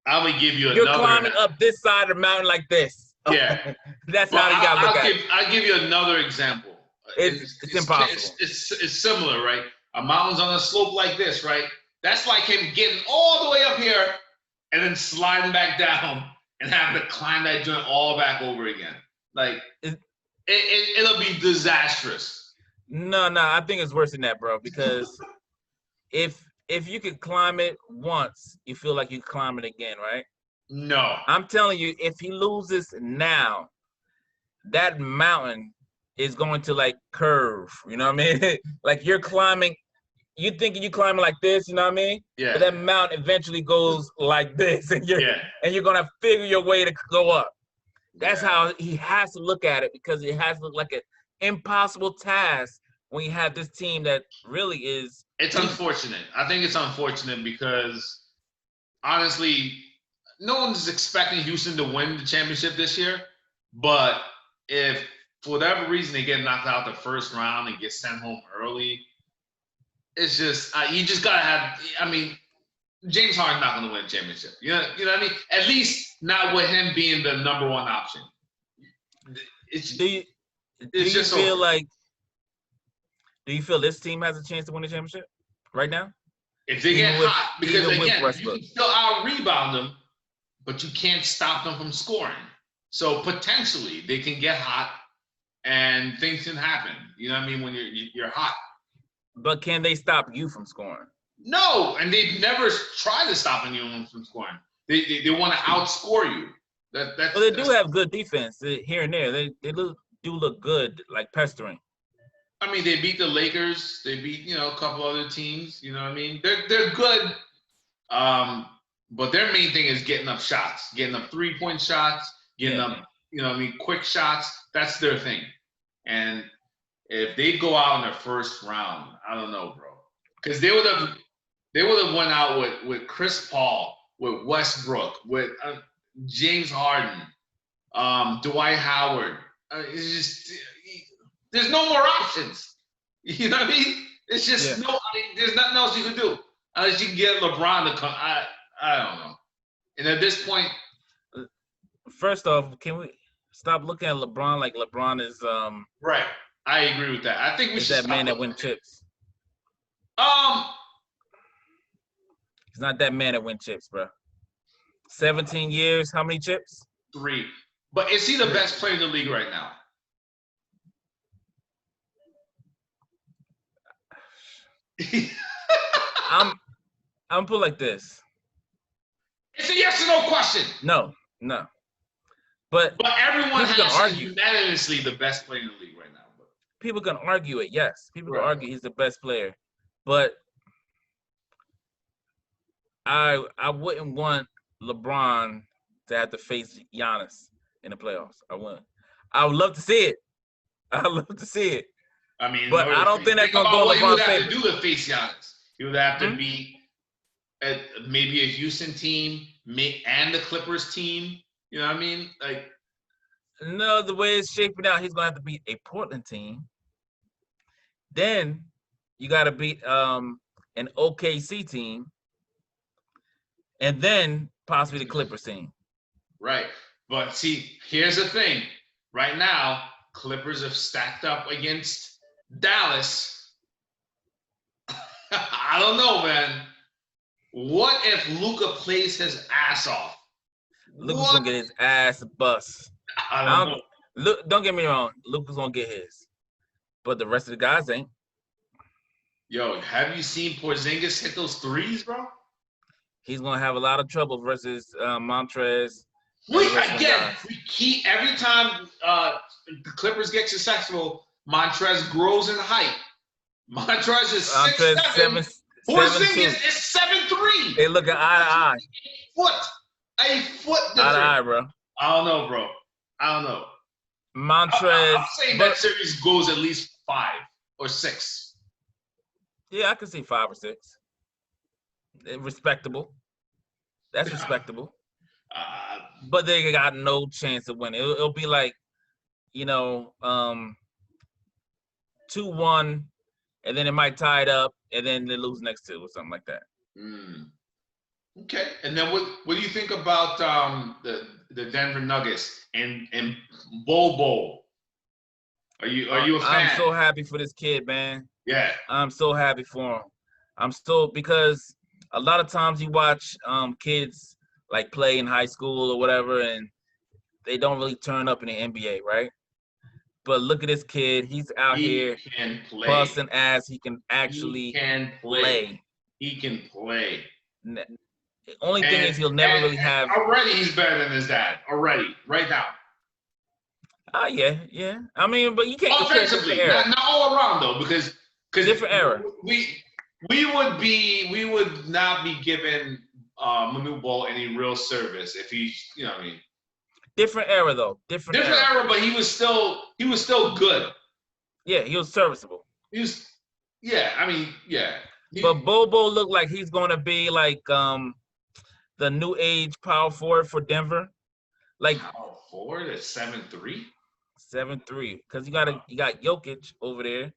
[SPEAKER 1] I'm gonna give you
[SPEAKER 2] you're climbing up this side of the mountain like this.
[SPEAKER 1] Yeah.
[SPEAKER 2] That's how you gotta look at it.
[SPEAKER 1] I'll give you another example.
[SPEAKER 2] It's impossible.
[SPEAKER 1] It's similar, right? A mountain's on a slope like this, right? That's like him getting all the way up here and then sliding back down and having to climb that joint all back over again. Like it'll be disastrous.
[SPEAKER 2] No, I think it's worse than that, bro. Because if you could climb it once, you feel like you climb it again, right?
[SPEAKER 1] No.
[SPEAKER 2] I'm telling you, if he loses now, that mountain is going to like curve. You know what I mean? Like you're climbing. You thinking you climbing like this, you know what I mean?
[SPEAKER 1] Yeah.
[SPEAKER 2] But that mountain eventually goes like this, and you're gonna figure your way to go up. That's how he has to look at it, because it has to look like an impossible task when you have this team that really is.
[SPEAKER 1] It's unfortunate. I think it's unfortunate because honestly, no one's expecting Houston to win the championship this year. But if for whatever reason they get knocked out the first round and get sent home early, it's just you just gotta have. I mean, James Harden's not gonna win a championship. You know what I mean? At least not with him being the number one option.
[SPEAKER 2] Do you feel this team has a chance to win the championship right now?
[SPEAKER 1] If they get hot, because again, you can still out-rebound them, but you can't stop them from scoring. So potentially they can get hot and things can happen. You know what I mean? When you're hot.
[SPEAKER 2] But can they stop you from scoring?
[SPEAKER 1] No, and they've never tried to stop anyone from scoring. They want to outscore you. Well,
[SPEAKER 2] they do have good defense here and there. They do look good, like pestering.
[SPEAKER 1] I mean, they beat the Lakers. They beat a couple other teams. You know what I mean? They're good. But their main thing is getting up shots, getting up 3-point shots, getting up quick shots. That's their thing. And if they go out in their first round, I don't know, bro, because they would have went out with Chris Paul, with Westbrook, with James Harden, Dwight Howard, It's just there's no more options. You know what I mean? It's just
[SPEAKER 2] Yeah.
[SPEAKER 1] no. I mean, there's nothing else you can do unless you can get LeBron to come. I don't know. And at this point,
[SPEAKER 2] First off, can we stop looking at LeBron like LeBron
[SPEAKER 1] right? I agree with that. I think we
[SPEAKER 2] is
[SPEAKER 1] should
[SPEAKER 2] that
[SPEAKER 1] stop
[SPEAKER 2] man that
[SPEAKER 1] looking
[SPEAKER 2] win
[SPEAKER 1] at it.
[SPEAKER 2] chips?
[SPEAKER 1] Um,
[SPEAKER 2] He's not that man that win chips, bro. 17 years, how many chips?
[SPEAKER 1] 3. But is he the
[SPEAKER 2] 3.
[SPEAKER 1] best player in the league right now?
[SPEAKER 2] I'm put like this.
[SPEAKER 1] It's a yes or no question.
[SPEAKER 2] No. But
[SPEAKER 1] everyone
[SPEAKER 2] people can
[SPEAKER 1] has him
[SPEAKER 2] argue.
[SPEAKER 1] unanimously the best player in the league right now.
[SPEAKER 2] People can argue it, yes. People can
[SPEAKER 1] Right.
[SPEAKER 2] argue he's the best player. But I wouldn't want LeBron to have to face Giannis in the playoffs. I wouldn't. I would love to see it. I'd love to see it.
[SPEAKER 1] I mean,
[SPEAKER 2] but I don't think that's going to go in LeBron's favor.
[SPEAKER 1] What he would have to do to face Giannis. He would have to beat maybe a Houston team and the Clippers team. You know what I mean? Like,
[SPEAKER 2] no, the way it's shaping out, he's going to have to beat a Portland team. Then you got to beat an OKC team. And then possibly the Clippers team.
[SPEAKER 1] Right. But see, here's the thing. Right now, Clippers have stacked up against Dallas. I don't know, man. What if Luka plays his ass off?
[SPEAKER 2] Luka's going to get his ass bust.
[SPEAKER 1] I don't know.
[SPEAKER 2] Look, don't get me wrong. Luka's going to get his. But the rest of the guys ain't.
[SPEAKER 1] Yo, have you seen Porzingis hit those threes, bro?
[SPEAKER 2] He's going to have a lot of trouble versus Montrez.
[SPEAKER 1] Every time the Clippers get successful, Montrez grows in height. Montrez is 6'7". Porzingis is 7'3".
[SPEAKER 2] They look at eye to eye.
[SPEAKER 1] A foot difference.
[SPEAKER 2] Eye to eye, bro.
[SPEAKER 1] I don't know, bro. I don't know.
[SPEAKER 2] Montrez.
[SPEAKER 1] I'm saying that series goes at least 5 or 6.
[SPEAKER 2] Yeah, I can see 5 or 6. Respectable. That's respectable. But they got no chance of winning. It'll be like, 2-1, and then it might tie it up, and then they lose next 2 or something like that.
[SPEAKER 1] Okay. And then what do you think about the Denver Nuggets and Bobo? Are you a fan?
[SPEAKER 2] I'm so happy for this kid, man.
[SPEAKER 1] Yeah.
[SPEAKER 2] I'm so happy for him. Because a lot of times you watch kids like play in high school or whatever, and they don't really turn up in the NBA, right? But look at this kid. He's out here busting ass. He can actually play.
[SPEAKER 1] He can play.
[SPEAKER 2] The only thing is he'll never really have.
[SPEAKER 1] Already he's better than his dad. Already, right now.
[SPEAKER 2] Yeah. I mean, but you can't compare
[SPEAKER 1] offensively, not all around though, because
[SPEAKER 2] different era.
[SPEAKER 1] We would not be giving Manu Ball any real service if he, you know what I mean.
[SPEAKER 2] Different era though. Different era,
[SPEAKER 1] but he was still good.
[SPEAKER 2] Yeah, he was serviceable. But Bobo looked like he's gonna be like the new age power forward for Denver. Like
[SPEAKER 1] power forward at 7'3".
[SPEAKER 2] 7'3", because you got Jokic over there,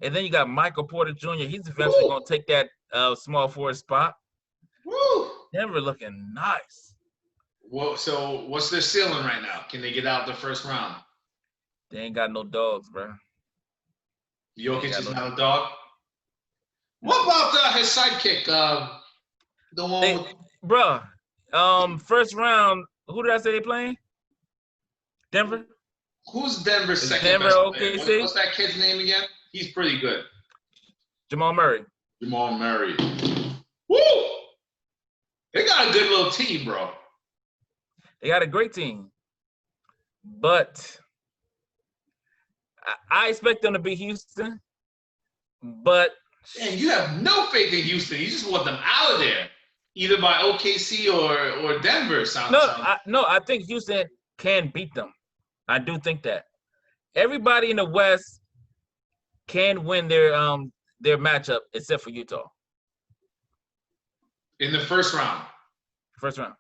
[SPEAKER 2] and then you got Michael Porter Jr. He's eventually gonna take that small forward spot.
[SPEAKER 1] Woo!
[SPEAKER 2] Denver looking nice.
[SPEAKER 1] Well, so what's their ceiling right now? Can they get out the first round?
[SPEAKER 2] They ain't got no dogs, bro.
[SPEAKER 1] Jokic is not a dog. What about his sidekick? The one
[SPEAKER 2] bro. First round. Who did I say they playing? Denver.
[SPEAKER 1] Who's Denver's second
[SPEAKER 2] Denver,
[SPEAKER 1] best
[SPEAKER 2] OKC?
[SPEAKER 1] player? What's that kid's name again? He's pretty good.
[SPEAKER 2] Jamal Murray.
[SPEAKER 1] Woo! They got a good little team, bro.
[SPEAKER 2] They got a great team. But I expect them to beat Houston. But
[SPEAKER 1] man, you have no faith in Houston. You just want them out of there, either by OKC or Denver.
[SPEAKER 2] I think Houston can beat them. I do think that. Everybody in the West can win their matchup except for Utah.
[SPEAKER 1] In the first round.
[SPEAKER 2] First round.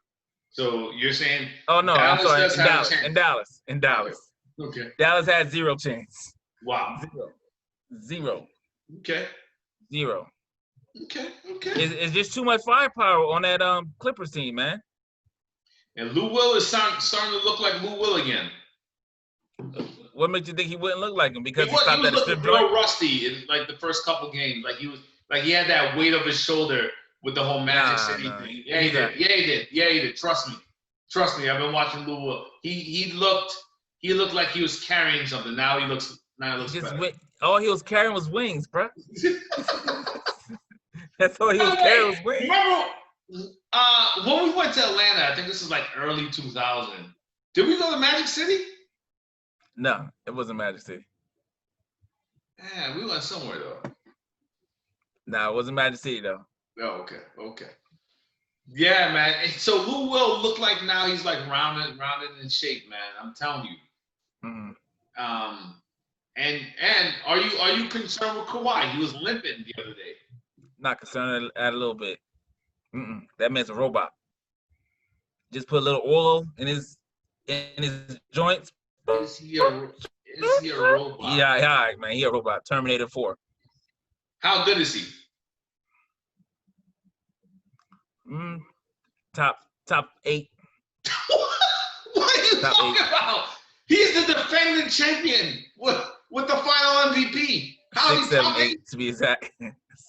[SPEAKER 1] So you're saying?
[SPEAKER 2] Oh no,
[SPEAKER 1] Dallas
[SPEAKER 2] I'm sorry. In Dallas.
[SPEAKER 1] Okay.
[SPEAKER 2] Dallas had zero chance.
[SPEAKER 1] Wow.
[SPEAKER 2] Zero.
[SPEAKER 1] Okay.
[SPEAKER 2] Zero.
[SPEAKER 1] Okay. Okay.
[SPEAKER 2] It's just too much firepower on that Clippers team, man.
[SPEAKER 1] And Lou Will is starting to look like Lou Will again.
[SPEAKER 2] What makes you think he wouldn't look like him? Because he
[SPEAKER 1] was
[SPEAKER 2] stopped at a strip
[SPEAKER 1] looking real
[SPEAKER 2] joint?
[SPEAKER 1] rusty in like the first couple games. Like he had that weight of his shoulder with the whole Magic City thing. Yeah, he did. Yeah, he did. Yeah, he did. Trust me. I've been watching Lou Will. He looked like he was carrying something. Now he looks better.
[SPEAKER 2] All he was carrying was wings, bro. That's all he was carrying was wings.
[SPEAKER 1] Remember when we went to Atlanta? I think this is like early 2000. Did we go to Magic City?
[SPEAKER 2] No, it wasn't Magic City.
[SPEAKER 1] Yeah, we went somewhere though.
[SPEAKER 2] No, it wasn't Magic City though.
[SPEAKER 1] Oh, okay. Yeah, man. So Lou Will look like now he's like rounded in shape, man. I'm telling you.
[SPEAKER 2] Mm-hmm.
[SPEAKER 1] And are you concerned with Kawhi? He was limping the other day.
[SPEAKER 2] Not concerned at a little bit. That man's a robot. Just put a little oil in his joints.
[SPEAKER 1] Is he a robot?
[SPEAKER 2] Yeah, man. He a robot. Terminator 4.
[SPEAKER 1] How good is he?
[SPEAKER 2] Top 8.
[SPEAKER 1] What are you talking about? He's the defending champion with the final MVP. How
[SPEAKER 2] 6, 7, 8 to be exact.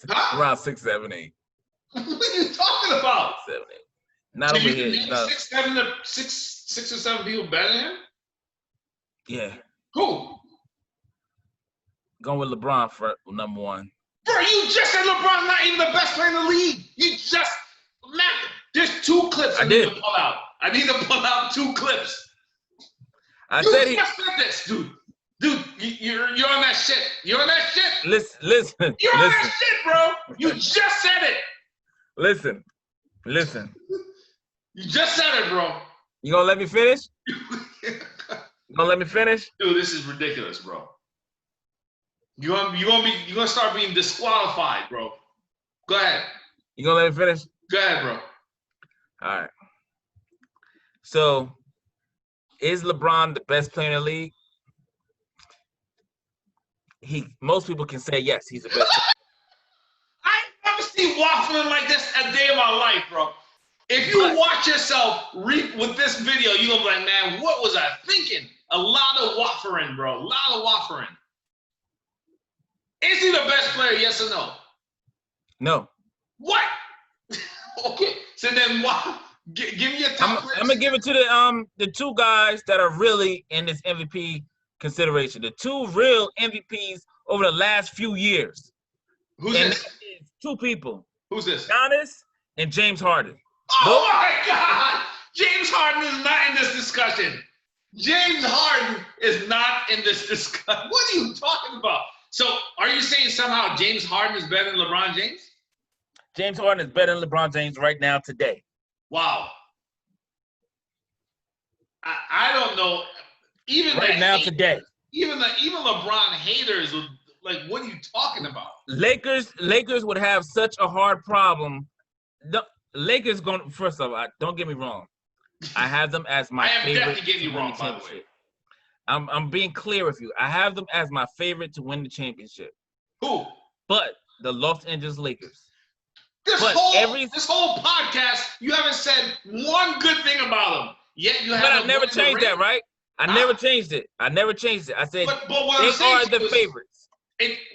[SPEAKER 1] Huh?
[SPEAKER 2] Around 6, 7, 8.
[SPEAKER 1] What are you talking about?
[SPEAKER 2] 7, 8. Not over here. No.
[SPEAKER 1] 6 or 7 people better than him?
[SPEAKER 2] Yeah.
[SPEAKER 1] Who?
[SPEAKER 2] Going with LeBron for number 1.
[SPEAKER 1] Bro, you just said LeBron's not even the best player in the league. There's 2 clips I need to pull out. I need to pull out 2 clips.
[SPEAKER 2] I
[SPEAKER 1] you
[SPEAKER 2] said
[SPEAKER 1] just said this, dude. Dude, you're on that shit. You're on that shit.
[SPEAKER 2] Listen.
[SPEAKER 1] You're on that shit, bro. You just said it.
[SPEAKER 2] Listen.
[SPEAKER 1] You just said it, bro.
[SPEAKER 2] You gonna let me finish? Dude,
[SPEAKER 1] this is ridiculous, bro. You're gonna start being disqualified, bro. Go ahead.
[SPEAKER 2] You gonna let me finish?
[SPEAKER 1] Go ahead, bro.
[SPEAKER 2] All right. So, is LeBron the best player in the league? Most people can say yes, he's the best player.
[SPEAKER 1] I ain't never seen waffling like this a day of my life, bro. If you watch yourself with this video, you're gonna be like, man, what was I thinking? A lot of waffling, bro. A lot of waffling. Is he the best player, yes or no?
[SPEAKER 2] No.
[SPEAKER 1] What? Okay. So then what? Give me your top.
[SPEAKER 2] I'm gonna give it to the 2 guys that are really in this MVP consideration. The 2 real MVPs over the last few years.
[SPEAKER 1] Who's this?
[SPEAKER 2] That is 2 people.
[SPEAKER 1] Who's this?
[SPEAKER 2] Giannis and James Harden.
[SPEAKER 1] Oh my God! James Harden is not in this discussion. James Harden is not in this discussion. What are you talking about? So, are you saying somehow James Harden is better than LeBron James?
[SPEAKER 2] James Harden is better than LeBron James right now today.
[SPEAKER 1] Wow. I don't know. Even
[SPEAKER 2] right now today.
[SPEAKER 1] Even LeBron haters would like. What are you talking about?
[SPEAKER 2] Lakers would have such a hard problem. The Lakers going first of all. Don't get me wrong. I have them as my favorite. I am
[SPEAKER 1] definitely getting you wrong, by the way.
[SPEAKER 2] I'm being clear with you. I have them as my favorite to win the championship.
[SPEAKER 1] Who?
[SPEAKER 2] But the Los Angeles Lakers.
[SPEAKER 1] This whole podcast, you haven't said one good thing about them. Yet you have.
[SPEAKER 2] But I never changed that, right? I never changed it. I said
[SPEAKER 1] but
[SPEAKER 2] they are the favorites.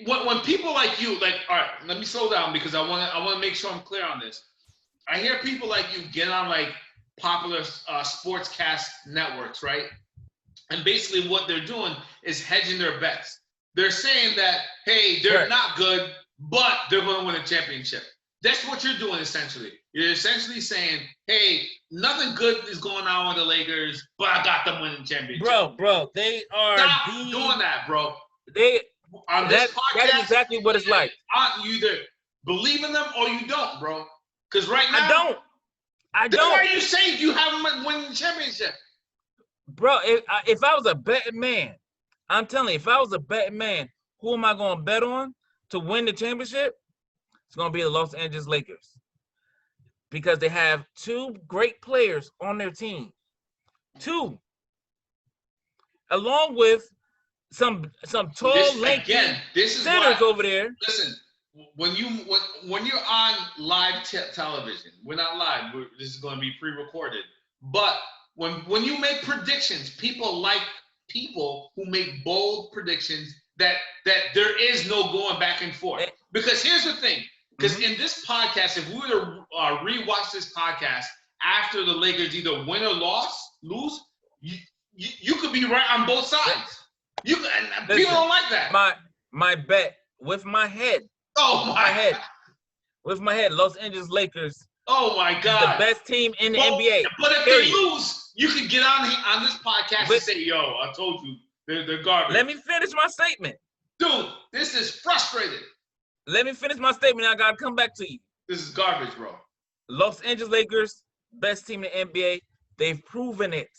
[SPEAKER 1] When people like you, like, all right, let me slow down because I want to make sure I'm clear on this. I hear people like you get on like popular sportscast networks, right? And basically what they're doing is hedging their bets. They're saying that, hey, they're not good, but they're going to win a championship. That's what you're doing, essentially. You're essentially saying, hey, nothing good is going on with the Lakers, but I got them winning championship.
[SPEAKER 2] Bro, they are
[SPEAKER 1] doing that, bro.
[SPEAKER 2] On this podcast, that is exactly what it's like.
[SPEAKER 1] You either believe in them or you don't, bro. Because right now,
[SPEAKER 2] I don't.
[SPEAKER 1] Why are you saying you haven't won the championship?
[SPEAKER 2] Bro, if I was a betting man, I'm telling you, if I was a betting man, who am I going to bet on to win the championship? It's going to be the Los Angeles Lakers. Because they have 2 great players on their team. 2. along with some tall, lanky
[SPEAKER 1] this is
[SPEAKER 2] centers
[SPEAKER 1] why,
[SPEAKER 2] over there.
[SPEAKER 1] Listen, when you're on live television, we're not live. This is going to be pre-recorded. But when you make predictions, people like people who make bold predictions that there is no going back and forth. Because here's the thing. Because in this podcast, if we were to rewatch this podcast after the Lakers either win or lose, you could be right on both sides. People don't like that.
[SPEAKER 2] My bet with my head.
[SPEAKER 1] Oh my
[SPEAKER 2] head. With my head, Los Angeles Lakers.
[SPEAKER 1] Oh my God.
[SPEAKER 2] The best team in the NBA.
[SPEAKER 1] But if they lose, you can get on this podcast and say, "Yo, I told you they're garbage."
[SPEAKER 2] Let me finish my statement.
[SPEAKER 1] Dude, this is frustrating.
[SPEAKER 2] Let me finish my statement. I gotta come back to you.
[SPEAKER 1] This is garbage, bro.
[SPEAKER 2] Los Angeles Lakers, best team in the NBA. They've proven it.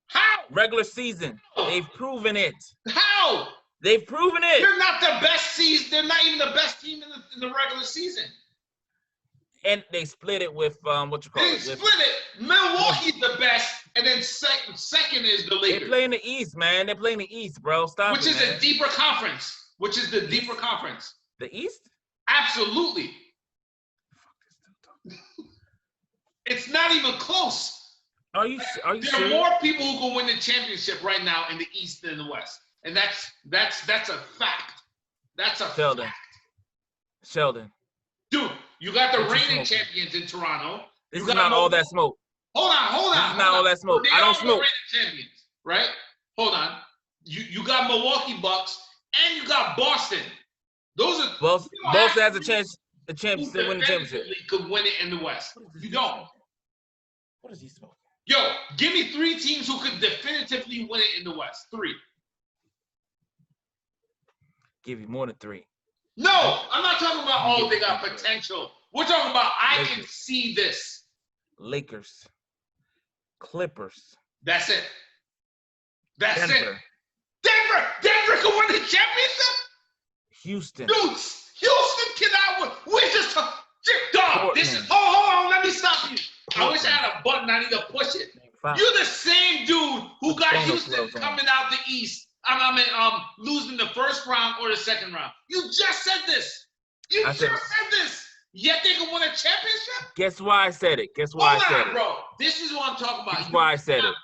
[SPEAKER 1] How?
[SPEAKER 2] Regular season. They've proven it.
[SPEAKER 1] How?
[SPEAKER 2] They've proven it.
[SPEAKER 1] They're not the best season. They're not even the best team in the regular season.
[SPEAKER 2] And they split it with
[SPEAKER 1] They split it. Milwaukee's the best, and then second is the Lakers.
[SPEAKER 2] They play in the East, man. They're playing the East, bro. Stop
[SPEAKER 1] Which
[SPEAKER 2] it,
[SPEAKER 1] is
[SPEAKER 2] man.
[SPEAKER 1] a deeper conference. Which is the deeper conference.
[SPEAKER 2] The East?
[SPEAKER 1] Absolutely. It's not even close.
[SPEAKER 2] Are you
[SPEAKER 1] There
[SPEAKER 2] serious?
[SPEAKER 1] are more people who can win the championship right now in the East than in the West, and that's a fact. That's a fact.
[SPEAKER 2] Sheldon.
[SPEAKER 1] Dude, you got the reigning champions in Toronto.
[SPEAKER 2] This is not all that smoke.
[SPEAKER 1] Hold on.
[SPEAKER 2] This is not all that smoke. I don't smoke.
[SPEAKER 1] The reigning champions, right? Hold on. You got Milwaukee Bucks and you got Boston. Those are
[SPEAKER 2] Boston has a chance to win the championship.
[SPEAKER 1] Could win it in the West. You don't.
[SPEAKER 2] What is he smoking?
[SPEAKER 1] Yo, give me 3 teams who could definitively win it in the West. 3.
[SPEAKER 2] Give you more than 3.
[SPEAKER 1] No, I'm not talking about, they got potential. We're talking about, I can see this.
[SPEAKER 2] Lakers. Clippers.
[SPEAKER 1] That's it. That's
[SPEAKER 2] Denver.
[SPEAKER 1] it. Denver can win the championship?
[SPEAKER 2] Houston.
[SPEAKER 1] Dude, Houston cannot win. We're just dog. This is hold on, let me stop you. I wish I had a button. I need to push it. You're the same dude who got Houston coming out the East. Losing the first round or the second round. You just said this. You just said this. Yet they can win a championship?
[SPEAKER 2] Guess why I said it? Guess why I said it?
[SPEAKER 1] Bro. This is what I'm talking about.
[SPEAKER 2] Guess why I said it?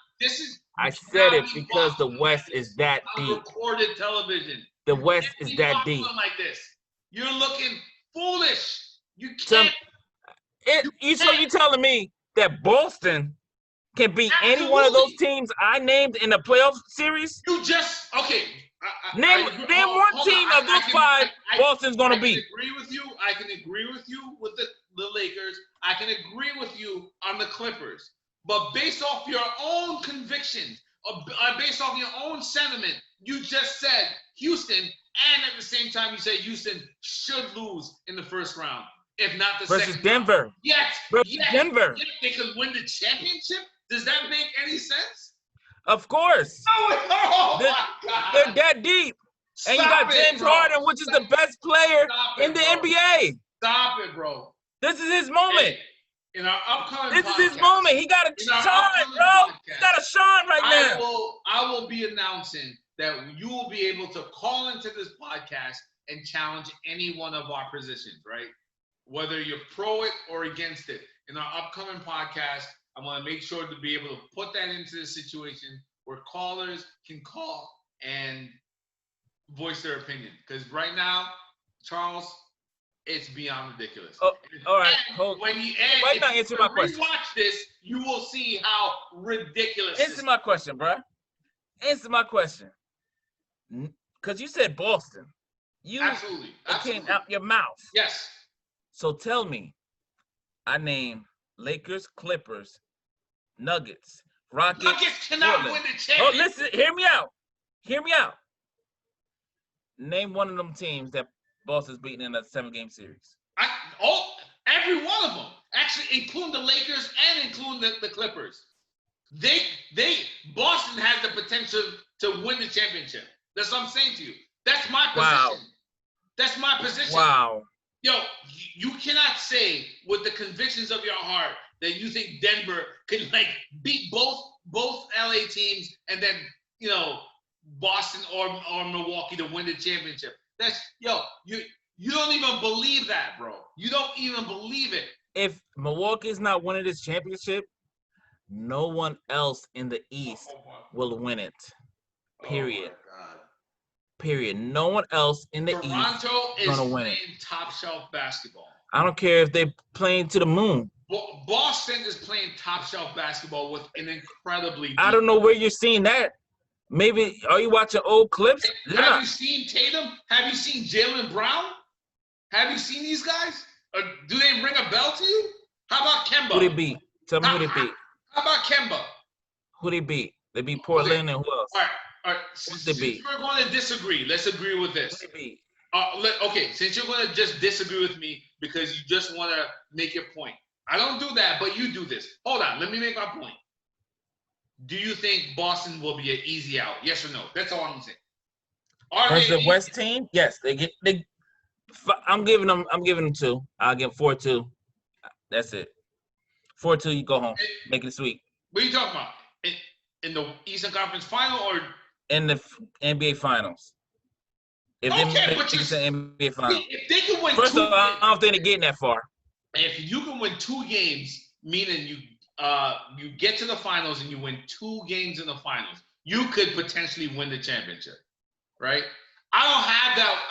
[SPEAKER 2] I said it because the West is that deep.
[SPEAKER 1] Recorded television.
[SPEAKER 2] The West is that deep.
[SPEAKER 1] Like this. You're looking foolish. You can't.
[SPEAKER 2] So you telling me that Boston can beat any one of those teams I named in the playoff series?
[SPEAKER 1] You just
[SPEAKER 2] name one team of those 5 Boston's gonna beat.
[SPEAKER 1] I can agree with you with the Lakers. I can agree with you on the Clippers. But based off your own convictions, based off your own sentiment, you just said Houston, and at the same time you said Houston should lose in the first round, if not the
[SPEAKER 2] versus
[SPEAKER 1] second
[SPEAKER 2] Denver.
[SPEAKER 1] round. Yes.
[SPEAKER 2] Denver.
[SPEAKER 1] Yes, they could win the championship. Does that make any sense?
[SPEAKER 2] Of course.
[SPEAKER 1] Oh my God.
[SPEAKER 2] They're that deep. And you got James Harden, which is the best player in the NBA.
[SPEAKER 1] Stop it, bro.
[SPEAKER 2] This is his moment.
[SPEAKER 1] In our upcoming
[SPEAKER 2] This is his moment. He got to shine, bro. He got to shine right now.
[SPEAKER 1] I will be announcing that you will be able to call into this podcast and challenge any one of our positions, right? Whether you're pro it or against it. In our upcoming podcast, I want to make sure to be able to put that into the situation where callers can call and voice their opinion. Because right now, Charles, it's beyond ridiculous.
[SPEAKER 2] Oh, all right.
[SPEAKER 1] If
[SPEAKER 2] now answer my question.
[SPEAKER 1] Watch this, you will see how ridiculous.
[SPEAKER 2] Answer my question, bro. Answer my question. Because you said Boston.
[SPEAKER 1] Absolutely.
[SPEAKER 2] It came out your mouth.
[SPEAKER 1] Yes.
[SPEAKER 2] So tell me, I named Lakers, Clippers, Nuggets, Rockets.
[SPEAKER 1] Nuggets cannot win the championship.
[SPEAKER 2] Oh, listen, hear me out. Hear me out. Name one of them teams that Boston's beaten in a 7-game series.
[SPEAKER 1] Every one of them, actually, including the Lakers and including the Clippers. Boston has the potential to win the championship. That's what I'm saying to you. That's my position.
[SPEAKER 2] Wow.
[SPEAKER 1] That's my position.
[SPEAKER 2] Wow.
[SPEAKER 1] Yo, you cannot say with the convictions of your heart that you think Denver could beat both LA teams and then Boston or Milwaukee to win the championship. You don't even believe that, bro. You don't even believe it.
[SPEAKER 2] If Milwaukee's not winning this championship, no one else in the East will win it. Period.
[SPEAKER 1] Oh my God.
[SPEAKER 2] Period. No one else in the East
[SPEAKER 1] Toronto is
[SPEAKER 2] gonna win
[SPEAKER 1] playing
[SPEAKER 2] it.
[SPEAKER 1] top shelf basketball.
[SPEAKER 2] I don't care if they're playing to the moon.
[SPEAKER 1] Boston is playing top shelf basketball with an incredibly deep.
[SPEAKER 2] I don't know where you're seeing that. Maybe are you watching old clips?
[SPEAKER 1] Have you seen Tatum? Have you seen Jaylen Brown? Have you seen these guys? Do they ring a bell to you? How about Kemba?
[SPEAKER 2] Who they beat? Tell me who they beat.
[SPEAKER 1] How about Kemba?
[SPEAKER 2] Who they beat? They beat Portland and who else?
[SPEAKER 1] All right. Since we're going to disagree, let's agree with this.
[SPEAKER 2] Who they beat?
[SPEAKER 1] Okay, since you're going to just disagree with me because you just want to make your point. I don't do that, but you do this. Hold on, let me make my point. Do you think Boston will be an easy out? Yes or no? That's all I'm saying.
[SPEAKER 2] Versus the West team? Yes, I'm giving them 2. I'll give 4-2. That's it. 4-2, you go home. Make it sweet.
[SPEAKER 1] What are you talking about? In the Eastern Conference Final or
[SPEAKER 2] in the NBA Finals? If they make it to the NBA Finals.
[SPEAKER 1] If they can win
[SPEAKER 2] First of all, I don't think they're getting that far.
[SPEAKER 1] If you can win 2 games, meaning you get to the finals and you win 2 games in the finals, you could potentially win the championship, right? I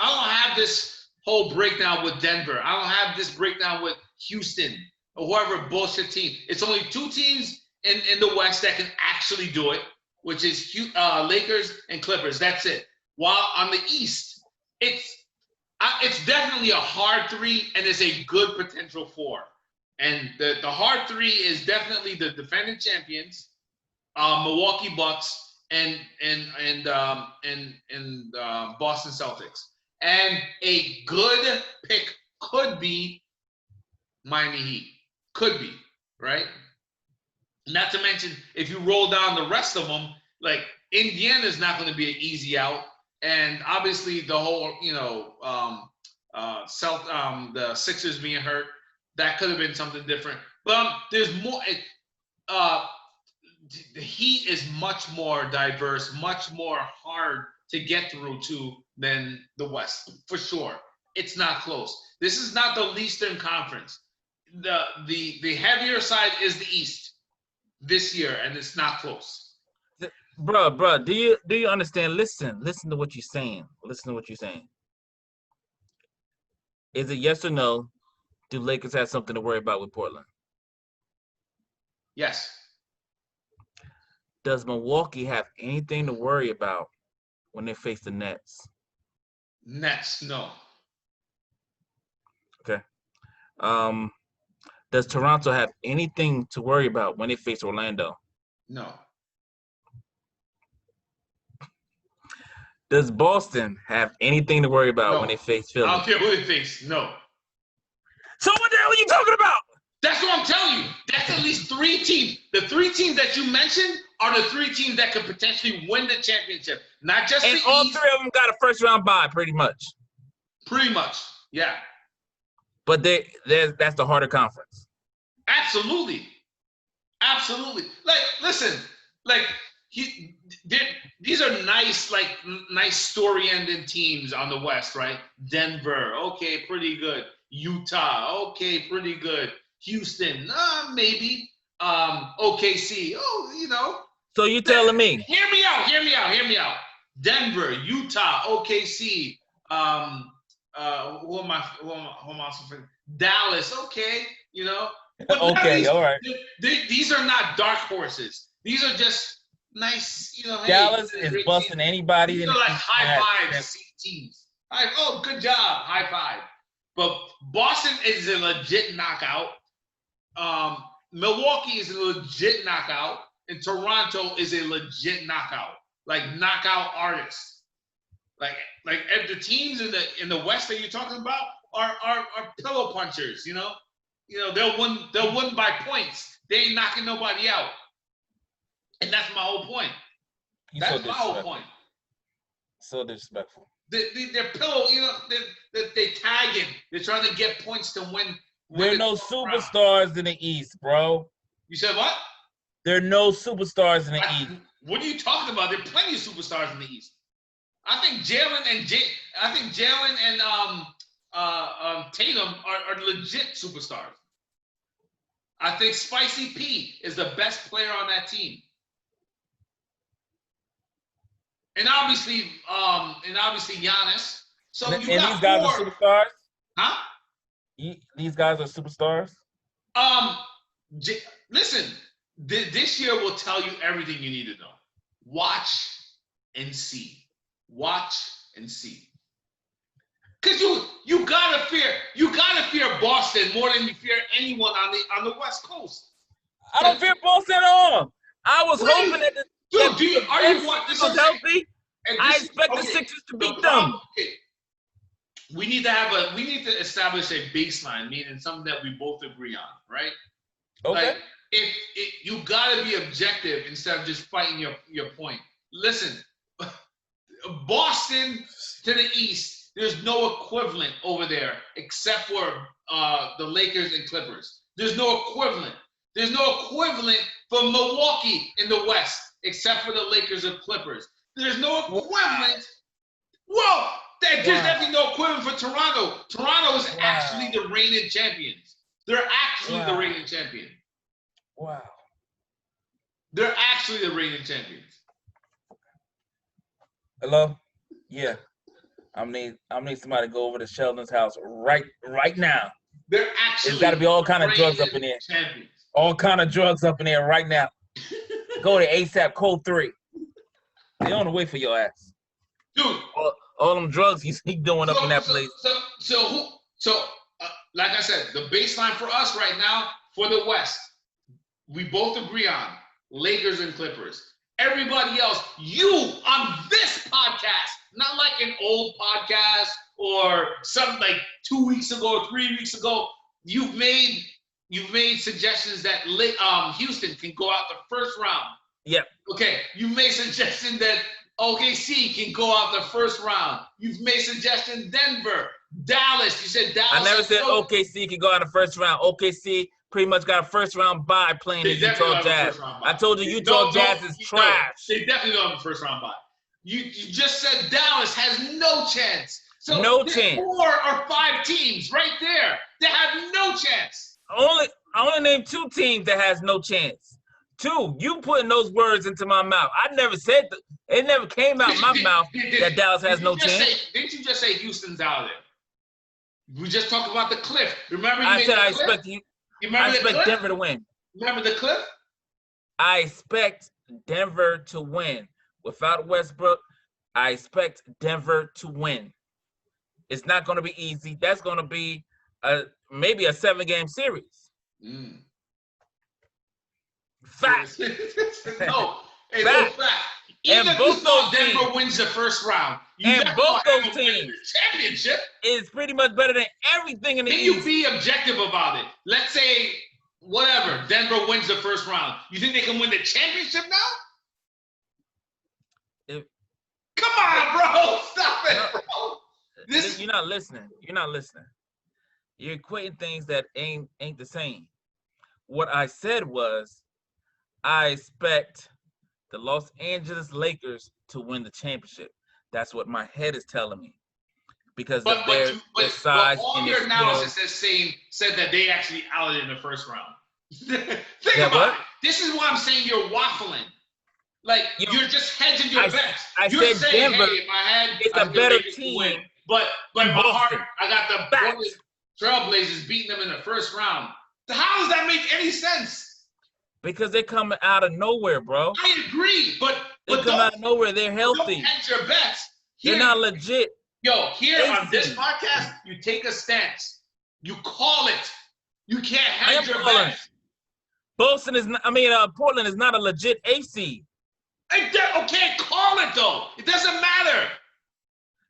[SPEAKER 1] don't have this whole breakdown with Denver. I don't have this breakdown with Houston or whoever bullshit team. It's only 2 teams in the West that can actually do it, which is Lakers and Clippers. That's it. While on the East, it's definitely a hard 3 and it's a good potential 4. And the hard 3 is definitely the defending champions, Milwaukee Bucks, and Boston Celtics. And a good pick could be Miami Heat. Could be, right? Not to mention, if you roll down the rest of them, like Indiana is not going to be an easy out. And obviously the whole, the Sixers being hurt, that could have been something different. But there's more. The Heat is much more diverse, much more hard to get through to than the West, for sure. It's not close. This is not the Eastern Conference. The heavier side is the East this year, and it's not close.
[SPEAKER 2] Bro, do you understand? Listen to what you're saying. Listen to what you're saying. Is it yes or no? Do Lakers have something to worry about with Portland?
[SPEAKER 1] Yes.
[SPEAKER 2] Does Milwaukee have anything to worry about when they face the Nets?
[SPEAKER 1] Nets, no.
[SPEAKER 2] Okay. Does Toronto have anything to worry about when they face Orlando?
[SPEAKER 1] No.
[SPEAKER 2] Does Boston have anything to worry about when they face Philly?
[SPEAKER 1] I don't care who they face. No.
[SPEAKER 2] So what the hell are you talking about?
[SPEAKER 1] That's what I'm telling you. That's at least 3 teams. The 3 teams that you mentioned are the 3 teams that could potentially win the championship. Not just
[SPEAKER 2] and
[SPEAKER 1] the
[SPEAKER 2] all
[SPEAKER 1] East.
[SPEAKER 2] 3 of them got a first-round bye, pretty much.
[SPEAKER 1] Pretty much, yeah.
[SPEAKER 2] But that's the harder conference.
[SPEAKER 1] Absolutely. Like, listen, like these are nice story-ending teams on the West, right? Denver, okay, pretty good. Utah, okay, pretty good. Houston, maybe. OKC,
[SPEAKER 2] So you telling me?
[SPEAKER 1] Hear me out. Denver, Utah, OKC. Who am I also thinking? Dallas, okay, But
[SPEAKER 2] okay, all right.
[SPEAKER 1] These are not dark horses. These are just nice,
[SPEAKER 2] Dallas is busting anybody.
[SPEAKER 1] These are like high five teams. Oh, good job, high five. But Boston is a legit knockout. Milwaukee is a legit knockout, and Toronto is a legit knockout, like knockout artists. Like the teams in the West that you're talking about are pillow punchers. They'll win by points. They ain't knocking nobody out, and that's my whole point. That's my whole point.
[SPEAKER 2] So disrespectful.
[SPEAKER 1] They're pillow, they tagging. They're trying to get points to win.
[SPEAKER 2] There are no superstars in the East, bro.
[SPEAKER 1] You said what?
[SPEAKER 2] There are no superstars in the East.
[SPEAKER 1] What are you talking about? There are plenty of superstars in the East. I think Jalen and Tatum are legit superstars. I think Spicy P is the best player on that team. And obviously Giannis. So
[SPEAKER 2] And
[SPEAKER 1] you got
[SPEAKER 2] these guys
[SPEAKER 1] four.
[SPEAKER 2] are superstars.
[SPEAKER 1] Huh?
[SPEAKER 2] These guys are superstars.
[SPEAKER 1] Listen, this year will tell you everything you need to know. Watch and see. Watch and see. Because you gotta fear Boston more than you fear anyone on the West Coast.
[SPEAKER 2] I don't fear Boston at all. I was hoping that
[SPEAKER 1] was
[SPEAKER 2] healthy. I expect the Sixers to beat them.
[SPEAKER 1] We need to establish a baseline, meaning something that we both agree on, right?
[SPEAKER 2] Okay.
[SPEAKER 1] Like if you gotta be objective instead of just fighting your point. Listen, Boston to the East, there's no equivalent over there except for the Lakers and Clippers. There's no equivalent. There's no equivalent for Milwaukee in the West except for the Lakers and Clippers. There's no equivalent. Well, there's definitely no equivalent for Toronto. Toronto is actually the reigning champions. They're actually the reigning champion.
[SPEAKER 2] Wow.
[SPEAKER 1] They're actually the reigning champions.
[SPEAKER 2] Hello? Yeah. I'm need somebody to go over to Sheldon's house right now.
[SPEAKER 1] They're actually.
[SPEAKER 2] There's got to be all kind of drugs up in there.
[SPEAKER 1] Champions.
[SPEAKER 2] All kind of drugs up in there right now. Go to ASAP Code 3. They on the way for your ass.
[SPEAKER 1] Dude.
[SPEAKER 2] All them drugs he's doing up in that place.
[SPEAKER 1] So, like I said, the baseline for us right now for the West, we both agree on Lakers and Clippers. Everybody else, you on this podcast, not like an old podcast or something like 2 weeks ago or 3 weeks ago, you've made suggestions that Houston can go out the first round.
[SPEAKER 2] Yep.
[SPEAKER 1] Okay, you've made suggestions that OKC can go out the first round. You've made suggestions Denver, Dallas. You said Dallas.
[SPEAKER 2] I never said OKC can go out the first round. OKC pretty much got a first round bye playing the Utah Jazz. I told you Utah Jazz is trash.
[SPEAKER 1] They definitely don't have a first round bye. You just said Dallas has no chance. So
[SPEAKER 2] no chance.
[SPEAKER 1] 4 or 5 teams right there that have no chance.
[SPEAKER 2] I only named 2 teams that has no chance. 2, you putting those words into my mouth. I never said it never came out my mouth that Dallas has no chance.
[SPEAKER 1] Didn't you just say Houston's out there? We just talked about the cliff. Remember
[SPEAKER 2] I said I expect Denver to win.
[SPEAKER 1] Remember the cliff?
[SPEAKER 2] I expect Denver to win. Without Westbrook, I expect Denver to win. It's not going to be easy. That's going to be maybe a 7-game series. Fact.
[SPEAKER 1] No, it's no fact. Even if you thought Denver wins the first round,
[SPEAKER 2] both those teams
[SPEAKER 1] championship
[SPEAKER 2] is pretty much better than everything in the East.
[SPEAKER 1] Can you be objective about it? Let's say whatever, Denver wins the first round. You think they can win the championship now? Come on, bro. Stop it, bro.
[SPEAKER 2] You're not listening. You're equating things that ain't the same. What I said was, I expect the Los Angeles Lakers to win the championship. That's what my head is telling me. Because of their size
[SPEAKER 1] all
[SPEAKER 2] and
[SPEAKER 1] your
[SPEAKER 2] their
[SPEAKER 1] analysis said that they actually outed in the first round. Think about it. This is why I'm saying you're waffling. Like, you're just hedging your bets. You're saying,
[SPEAKER 2] Denver,
[SPEAKER 1] hey, in my head,
[SPEAKER 2] it's a better team.
[SPEAKER 1] Win. But in my heart, I got the Portland Trailblazers beating them in the first round. How does that make any sense?
[SPEAKER 2] Because they're coming out of nowhere, bro.
[SPEAKER 1] I agree, but
[SPEAKER 2] they come out of nowhere. They're healthy.
[SPEAKER 1] Don't hedge your bets.
[SPEAKER 2] They're not legit.
[SPEAKER 1] Yo, here on this podcast, you take a stance. You call it. You can't hedge your bets.
[SPEAKER 2] Portland is not a legit AC.
[SPEAKER 1] Okay, call it though. It doesn't matter.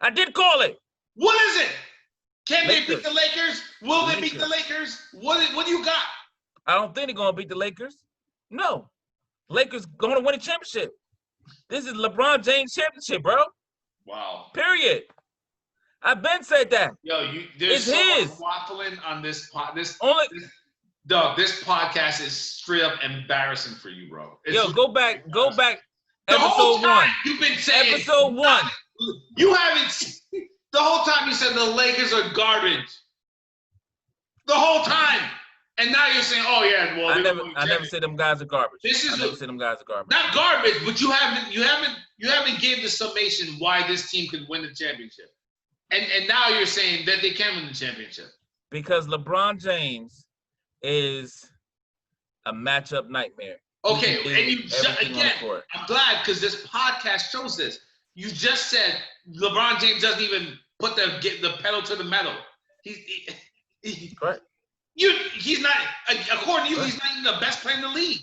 [SPEAKER 2] I did call it.
[SPEAKER 1] What is it? Can they beat the Lakers? Will they beat the Lakers? What do you got?
[SPEAKER 2] I don't think they're gonna beat the Lakers. No, Lakers gonna win a championship. This is LeBron James championship, bro.
[SPEAKER 1] Wow.
[SPEAKER 2] Period. I've been said that.
[SPEAKER 1] Yo, there's so much waffling on this this podcast is straight up embarrassing for you, bro.
[SPEAKER 2] Go back
[SPEAKER 1] The whole
[SPEAKER 2] Episode
[SPEAKER 1] time
[SPEAKER 2] 1.
[SPEAKER 1] you've been saying
[SPEAKER 2] Episode 1.
[SPEAKER 1] You haven't. The whole time you said the Lakers are garbage. The whole time, and now you're saying, "Oh yeah, well."
[SPEAKER 2] I never said them guys are garbage. I never said them guys are garbage.
[SPEAKER 1] Not garbage, but you haven't gave the summation why this team could win the championship, and now you're saying that they can win the championship
[SPEAKER 2] because LeBron James is a matchup nightmare.
[SPEAKER 1] Okay, and you again, I'm glad because this podcast shows this. You just said LeBron James doesn't even put the pedal to the metal.
[SPEAKER 2] Right.
[SPEAKER 1] He's not. According to you, he's not even the best player in the league.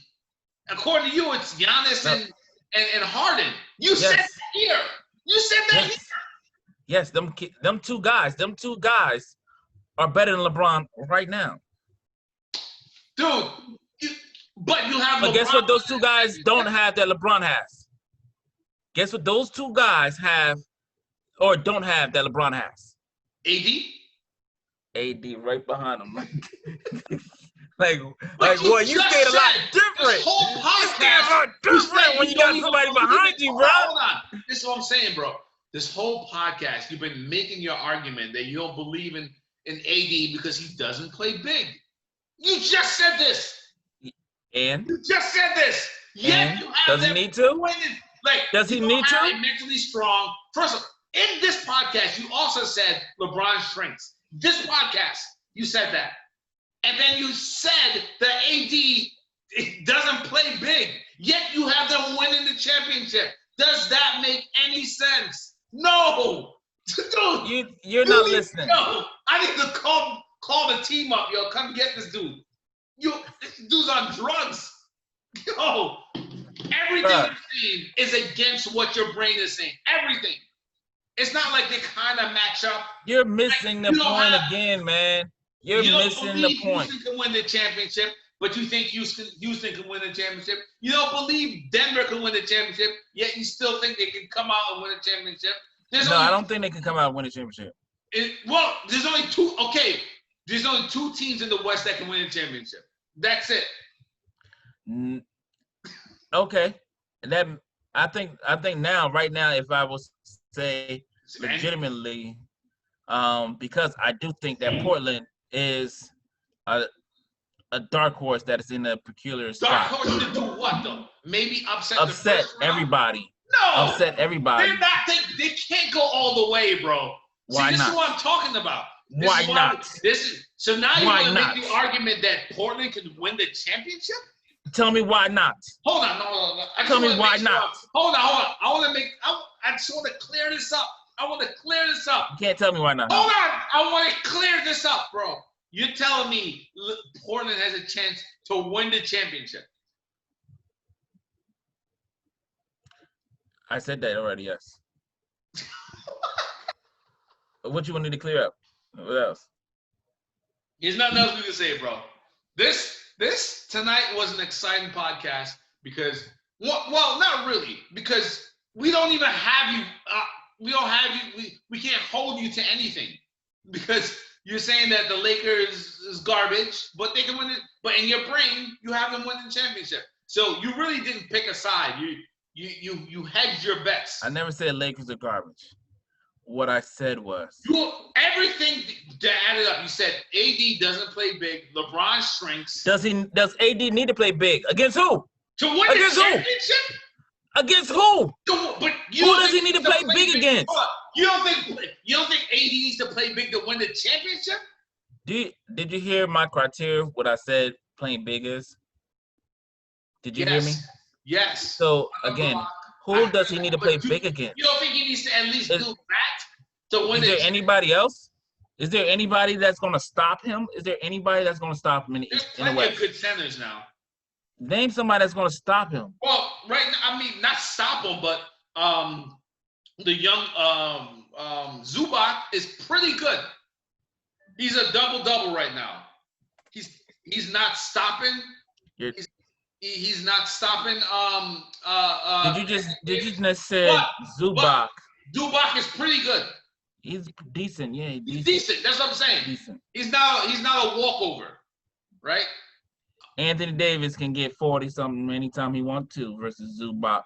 [SPEAKER 1] According to you, it's Giannis and Harden. You said that here. You said that here.
[SPEAKER 2] Yes, them two guys are better than LeBron right now.
[SPEAKER 1] Dude, but you have.
[SPEAKER 2] But guess what? Those two guys don't have that LeBron has. Guess what? Those two guys have, or don't have that LeBron has. AD right behind him. like what? You stayed a lot different.
[SPEAKER 1] This whole podcast,
[SPEAKER 2] different when you got somebody behind you, bro.
[SPEAKER 1] Hold on. This is what I'm saying, bro. This whole podcast, you've been making your argument that you don't believe in AD because he doesn't play big. You just said this.
[SPEAKER 2] And
[SPEAKER 1] you just said this. Yet you have
[SPEAKER 2] does he need to? Does he need to?
[SPEAKER 1] Mentally strong. First of all, in this podcast, you also said LeBron shrinks. This podcast, you said that. And then you said that AD doesn't play big. Yet you have them winning the championship. Does that make any sense? No. Dude,
[SPEAKER 2] you're not listening.
[SPEAKER 1] Yo, I need to call the team up. Yo, come get this dude. This dude's on drugs. Yo, everything you're saying is against what your brain is saying. Everything. It's not like they kind of match up.
[SPEAKER 2] You're missing the point again, man. You're missing the point.
[SPEAKER 1] Houston can win the championship, but you think Houston can win the championship. You don't believe Denver can win the championship, yet you still think they can come out and win a championship.
[SPEAKER 2] I don't think they can come out and win a championship.
[SPEAKER 1] There's only two. Okay, there's only two teams in the West that can win a championship. That's it.
[SPEAKER 2] Okay, I think now, right now, if I was say legitimately, because I do think that Portland is a dark horse that is in a peculiar spot.
[SPEAKER 1] Dark horse to do what though? Maybe upset
[SPEAKER 2] everybody.
[SPEAKER 1] No,
[SPEAKER 2] upset everybody.
[SPEAKER 1] They're not. They can't go all the way, bro.
[SPEAKER 2] Why
[SPEAKER 1] this
[SPEAKER 2] not?
[SPEAKER 1] is what I'm talking about.
[SPEAKER 2] Why not?
[SPEAKER 1] So now you want to make the argument that Portland can win the championship?
[SPEAKER 2] Tell me why not.
[SPEAKER 1] Hold on, no.
[SPEAKER 2] Tell me why not.
[SPEAKER 1] Hold on. I just want to clear this up.
[SPEAKER 2] You can't tell me why not.
[SPEAKER 1] Hold on. I want to clear this up, bro. You're telling me Portland has a chance to win the championship?
[SPEAKER 2] I said that already, yes. What you want me to clear up? What else?
[SPEAKER 1] There's nothing else we can say, bro. This tonight was an exciting podcast because, well, not really, because we don't even have you. We don't have you. We can't hold you to anything because you're saying that the Lakers is garbage, but they can win it. But in your brain, you have them win the championship. So you really didn't pick a side. You hedged your bets.
[SPEAKER 2] I never said Lakers are garbage. What I said was
[SPEAKER 1] everything that added up. You said AD doesn't play big. LeBron shrinks.
[SPEAKER 2] Does AD need to play big against who?
[SPEAKER 1] To win the championship?
[SPEAKER 2] Against who?
[SPEAKER 1] But
[SPEAKER 2] who does he need to play big against?
[SPEAKER 1] You don't think AD needs to play big to win the championship?
[SPEAKER 2] Did you hear my criteria? What I said playing big is? Did you hear me?
[SPEAKER 1] Yes.
[SPEAKER 2] So again, who does he need to play big against?
[SPEAKER 1] You don't think he needs to at least do that to win?
[SPEAKER 2] Is there anybody else? Is there anybody that's going to stop him? Is there anybody that's going to stop him in the West?
[SPEAKER 1] There's plenty of good centers now.
[SPEAKER 2] Name somebody that's going to stop him.
[SPEAKER 1] Well, right now, I mean, not stop him, but the young Zubac is pretty good. He's a double-double right now. He's not stopping. He's not stopping.
[SPEAKER 2] Did you just say Zubac?
[SPEAKER 1] Zubac is pretty good.
[SPEAKER 2] He's decent, yeah.
[SPEAKER 1] He's decent. That's what I'm saying.
[SPEAKER 2] Decent.
[SPEAKER 1] He's not a walkover, right?
[SPEAKER 2] Anthony Davis can get 40-something anytime he wants to versus Zubac.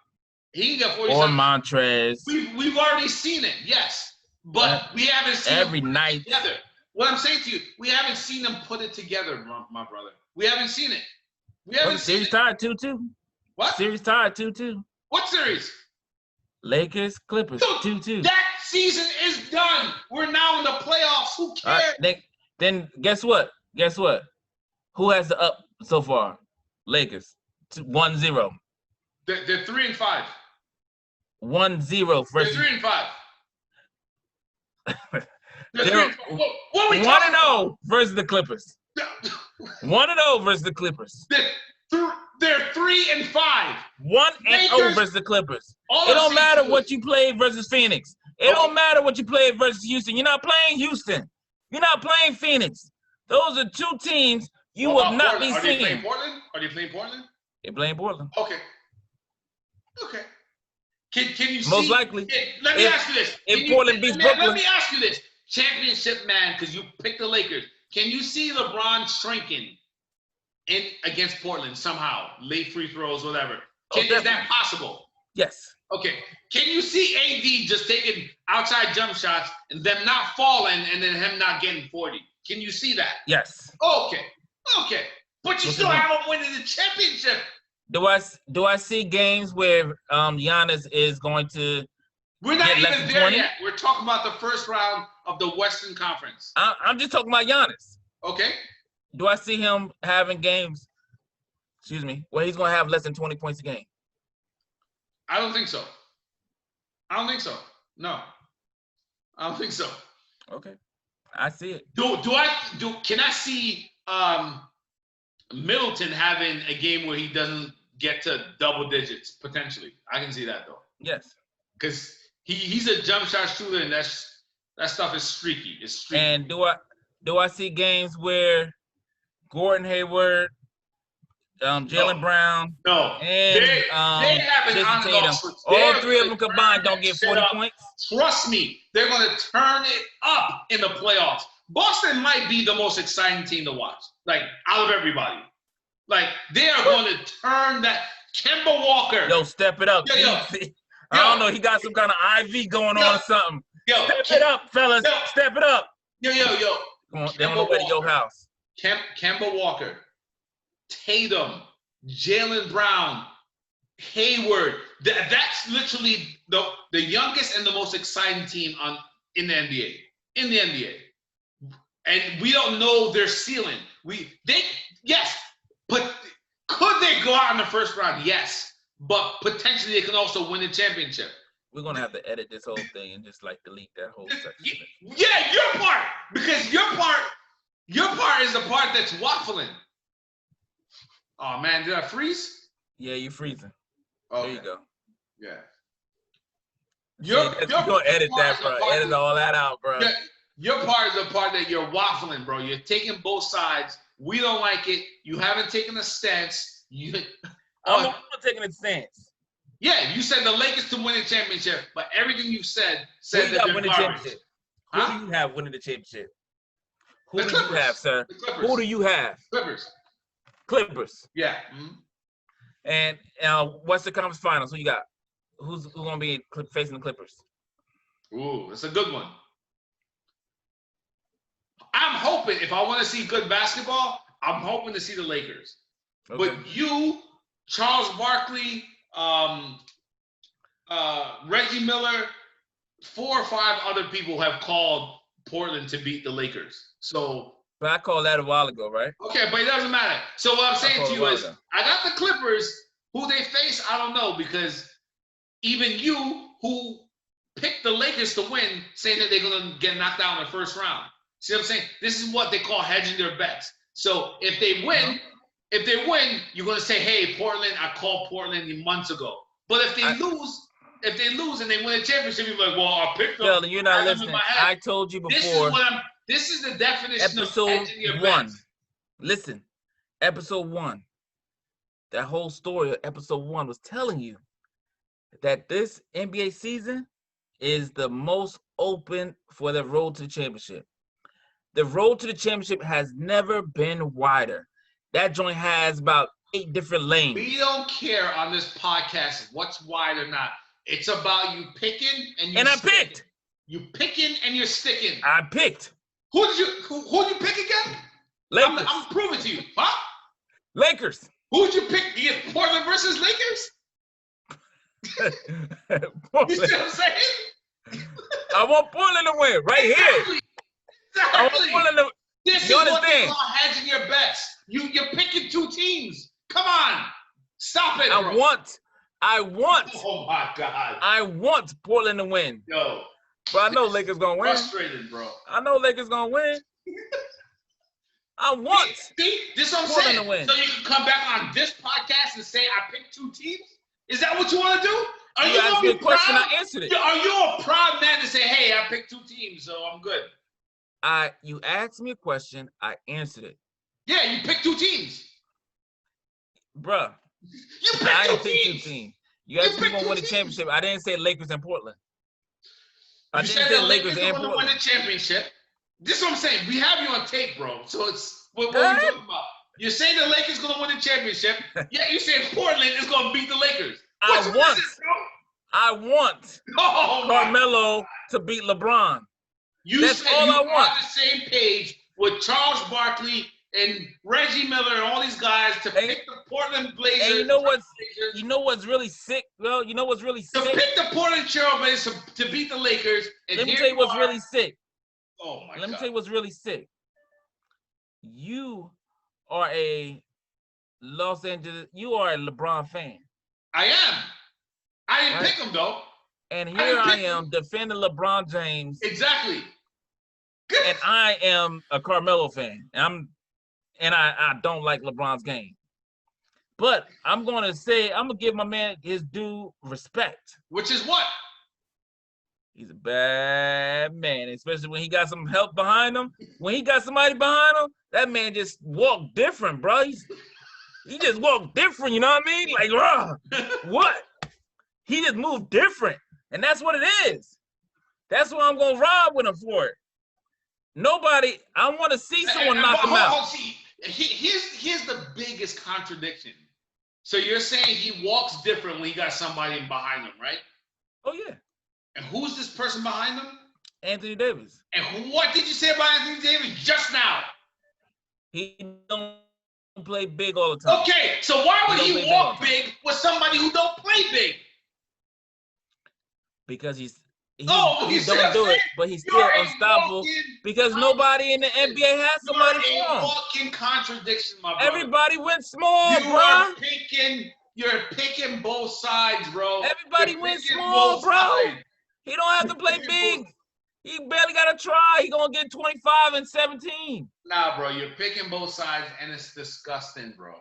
[SPEAKER 1] He can get 40
[SPEAKER 2] Or
[SPEAKER 1] something.
[SPEAKER 2] Montrez.
[SPEAKER 1] We've already seen it, yes. But we haven't seen
[SPEAKER 2] every
[SPEAKER 1] them
[SPEAKER 2] night
[SPEAKER 1] together. What I'm saying to you, we haven't seen them put it together, my brother. We haven't seen it. We haven't seen
[SPEAKER 2] series
[SPEAKER 1] it.
[SPEAKER 2] tied 2-2.
[SPEAKER 1] What?
[SPEAKER 2] Series tied 2-2.
[SPEAKER 1] What series?
[SPEAKER 2] Lakers, Clippers, 2-2.
[SPEAKER 1] That season is done. We're now in the playoffs. Who cares?
[SPEAKER 2] Then guess what? Guess what? Who has the up so far? Lakers. 1-0.
[SPEAKER 1] They're 3-5.
[SPEAKER 2] 1-0 versus.
[SPEAKER 1] They're 3-5.
[SPEAKER 2] They're 1-0 versus the Clippers. 1-0 versus the Clippers.
[SPEAKER 1] They're 3-5.
[SPEAKER 2] 1-0 versus the Clippers. It don't matter what you play versus Phoenix. It don't matter what you play versus Houston. You're not playing Houston. You're not playing Phoenix. Those are two teams you will not be seeing.
[SPEAKER 1] Are they playing Portland? Are they playing Portland?
[SPEAKER 2] They're playing Portland.
[SPEAKER 1] Okay. Can you see?
[SPEAKER 2] Most likely.
[SPEAKER 1] Let me ask you this.
[SPEAKER 2] If Portland beats Brooklyn.
[SPEAKER 1] Let me ask you this. Championship man, because you picked the Lakers. Can you see LeBron shrinking against Portland somehow? Late free throws, whatever. Is that possible?
[SPEAKER 2] Yes.
[SPEAKER 1] Okay. Can you see AD just taking outside jump shots and them not falling and then him not getting 40? Can you see that?
[SPEAKER 2] Yes.
[SPEAKER 1] Okay. But you still haven't won the championship.
[SPEAKER 2] Do I see games where Giannis is going to?
[SPEAKER 1] We're not even there yet. We're talking about the first round of the Western Conference.
[SPEAKER 2] I'm just talking about Giannis.
[SPEAKER 1] Okay.
[SPEAKER 2] Do I see him having games? Excuse me. Where he's going to have less than 20 points a game?
[SPEAKER 1] I don't think so. No. I don't think so.
[SPEAKER 2] Okay. I see it.
[SPEAKER 1] Can I see Middleton having a game where he doesn't get to double digits potentially? I can see that though.
[SPEAKER 2] Yes.
[SPEAKER 1] Because he's a jump shot shooter and that stuff is streaky. It's streaky.
[SPEAKER 2] And do I see games where Gordon Hayward, Jaylen Brown, and
[SPEAKER 1] they have an
[SPEAKER 2] Jason Tatum, all three of them combined don't get 40 points?
[SPEAKER 1] Trust me, they're going to turn it up in the playoffs. Boston might be the most exciting team to watch, like out of everybody. Like they are going to turn that. Kemba Walker.
[SPEAKER 2] Yo, step it up. I don't know. He got some kind of IV going on or something. Step it up, fellas. Step it up.
[SPEAKER 1] Yo.
[SPEAKER 2] Come on, they're on the way to your house.
[SPEAKER 1] Kemba Walker, Tatum, Jaylen Brown, Hayward. That's literally the youngest and the most exciting team in the NBA. And we don't know their ceiling. Yes, but could they go out in the first round? Yes, but potentially they can also win the championship.
[SPEAKER 2] We're gonna have to edit this whole thing and just delete that whole section.
[SPEAKER 1] Yeah, your part, because your part is the part that's waffling. Oh man, did I freeze?
[SPEAKER 2] Yeah, you're freezing.
[SPEAKER 1] Okay.
[SPEAKER 2] There you go.
[SPEAKER 1] Yeah.
[SPEAKER 2] You're gonna edit that, bro. Edit all that out, bro.
[SPEAKER 1] Your part is the part that you're waffling, bro. You're taking both sides. We don't like it. You haven't taken a stance.
[SPEAKER 2] I'm not taking a stance.
[SPEAKER 1] Yeah, you said the Lakers to win the championship, but everything you said that they're
[SPEAKER 2] winning the championship. Who do you have winning the championship? Who do you have, sir? Who do you have? Clippers.
[SPEAKER 1] Yeah.
[SPEAKER 2] Mm-hmm. And what's the conference finals? Who you got? Who's gonna be facing the Clippers?
[SPEAKER 1] Ooh, that's a good one. I'm hoping, if I want to see good basketball, I'm hoping to see the Lakers. Okay. But you, Charles Barkley, Reggie Miller, 4 or 5 other people have called Portland to beat the Lakers. So.
[SPEAKER 2] But I called that a while ago, right?
[SPEAKER 1] Okay, but it doesn't matter. So what I'm saying to you is, I got the Clippers. Who they face, I don't know, because even you, who picked the Lakers to win, saying that they're going to get knocked out in the first round. See what I'm saying? This is what they call hedging their bets. So if they win, you're going to say, hey, Portland, I called Portland months ago. But if they lose and they win a championship, you're like, well, I picked them.
[SPEAKER 2] Well, you're not listening. I told you before.
[SPEAKER 1] This is the definition
[SPEAKER 2] episode
[SPEAKER 1] of hedging your
[SPEAKER 2] 1.
[SPEAKER 1] bets.
[SPEAKER 2] Listen, episode 1. That whole story of episode 1 was telling you that this NBA season is the most open for the road to the championship. The road to the championship has never been wider. That joint has about 8 different lanes.
[SPEAKER 1] We don't care on this podcast what's wide or not. It's about you picking and you.
[SPEAKER 2] And I picked.
[SPEAKER 1] You picking and you're sticking.
[SPEAKER 2] I picked.
[SPEAKER 1] Who did you pick again?
[SPEAKER 2] Lakers.
[SPEAKER 1] I'm proving to you, huh?
[SPEAKER 2] Lakers.
[SPEAKER 1] Who did you pick? You get Portland versus Lakers? You see what I'm saying?
[SPEAKER 2] I want Portland to win right here.
[SPEAKER 1] Exactly.
[SPEAKER 2] I want Portland to.
[SPEAKER 1] This is what they call hedging your bets. You're picking 2 teams. Come on, stop it. Bro.
[SPEAKER 2] I want.
[SPEAKER 1] Oh my God.
[SPEAKER 2] I want Portland to win.
[SPEAKER 1] Yo.
[SPEAKER 2] But I know Lakers gonna win.
[SPEAKER 1] Frustrated, bro.
[SPEAKER 2] I know Lakers gonna win. I want.
[SPEAKER 1] See, this is what I'm
[SPEAKER 2] Portland
[SPEAKER 1] saying.
[SPEAKER 2] to win.
[SPEAKER 1] So you can come back on this podcast and say I picked 2 teams. Is that what you want to do? Are
[SPEAKER 2] you asked me a question,
[SPEAKER 1] proud?
[SPEAKER 2] I answered it.
[SPEAKER 1] Are you a proud man to say, "Hey, I picked 2 teams, so I'm good"?
[SPEAKER 2] You asked me a question, I answered it.
[SPEAKER 1] Yeah, you picked 2 teams.
[SPEAKER 2] Bruh.
[SPEAKER 1] You picked
[SPEAKER 2] I
[SPEAKER 1] 2
[SPEAKER 2] didn't pick 2
[SPEAKER 1] teams.
[SPEAKER 2] teams. You asked me who gonna win the championship. I didn't say Lakers and Portland. I
[SPEAKER 1] You
[SPEAKER 2] didn't
[SPEAKER 1] said
[SPEAKER 2] say
[SPEAKER 1] the
[SPEAKER 2] Lakers
[SPEAKER 1] Lakers
[SPEAKER 2] and
[SPEAKER 1] are going to win
[SPEAKER 2] Portland.
[SPEAKER 1] the championship. This is what I'm saying. We have you on tape, bro. So it's what
[SPEAKER 2] Go
[SPEAKER 1] are you
[SPEAKER 2] ahead.
[SPEAKER 1] talking about? You're saying the Lakers going to win the championship. Yeah, you saying Portland is going to beat the Lakers.
[SPEAKER 2] I want
[SPEAKER 1] Oh,
[SPEAKER 2] Carmelo to beat LeBron.
[SPEAKER 1] You
[SPEAKER 2] That's
[SPEAKER 1] said
[SPEAKER 2] all
[SPEAKER 1] you
[SPEAKER 2] I
[SPEAKER 1] are
[SPEAKER 2] want.
[SPEAKER 1] on the same page with Charles Barkley and Reggie Miller and all these guys to pick the Portland Blazers.
[SPEAKER 2] And you know what's really sick, bro? You know what's really
[SPEAKER 1] to
[SPEAKER 2] sick?
[SPEAKER 1] pick the Portland Trail Blazers to beat the Lakers. And
[SPEAKER 2] Let me tell you what's really sick.
[SPEAKER 1] Oh my God.
[SPEAKER 2] Let me tell you what's really sick. You are a you are a LeBron fan.
[SPEAKER 1] I am. I didn't
[SPEAKER 2] Right.
[SPEAKER 1] pick him though.
[SPEAKER 2] And here I am defending LeBron James.
[SPEAKER 1] Exactly.
[SPEAKER 2] And I am a Carmelo fan. I don't like LeBron's game. But I'm gonna give my man his due respect.
[SPEAKER 1] Which is what?
[SPEAKER 2] He's a bad man, especially when he got some help behind him. When he got somebody behind him, that man just walked different, bro. He just walked different, you know what I mean? Like, what? He just moved different. And that's what it is. That's what I'm going to ride with him for it. I want to see someone knock him out.
[SPEAKER 1] See, here's the biggest contradiction. So you're saying he walks different when he got somebody behind him, right?
[SPEAKER 2] Oh, yeah.
[SPEAKER 1] And who's this person behind him?
[SPEAKER 2] Anthony Davis.
[SPEAKER 1] And what did you say about Anthony Davis just now?
[SPEAKER 2] He don't play big all the time.
[SPEAKER 1] Okay, so why would he walk big with somebody who don't play big?
[SPEAKER 2] Because he
[SPEAKER 1] don't
[SPEAKER 2] do it, but he's still unstoppable. Because nobody in the NBA has somebody for him.
[SPEAKER 1] You're a walking contradiction, my brother.
[SPEAKER 2] Everybody went small, bro.
[SPEAKER 1] You're picking both sides, bro.
[SPEAKER 2] Everybody went small, bro. He don't have to play big. He barely got to try. He gonna get 25 and 17.
[SPEAKER 1] Nah, bro, you're picking both sides, and it's disgusting, bro.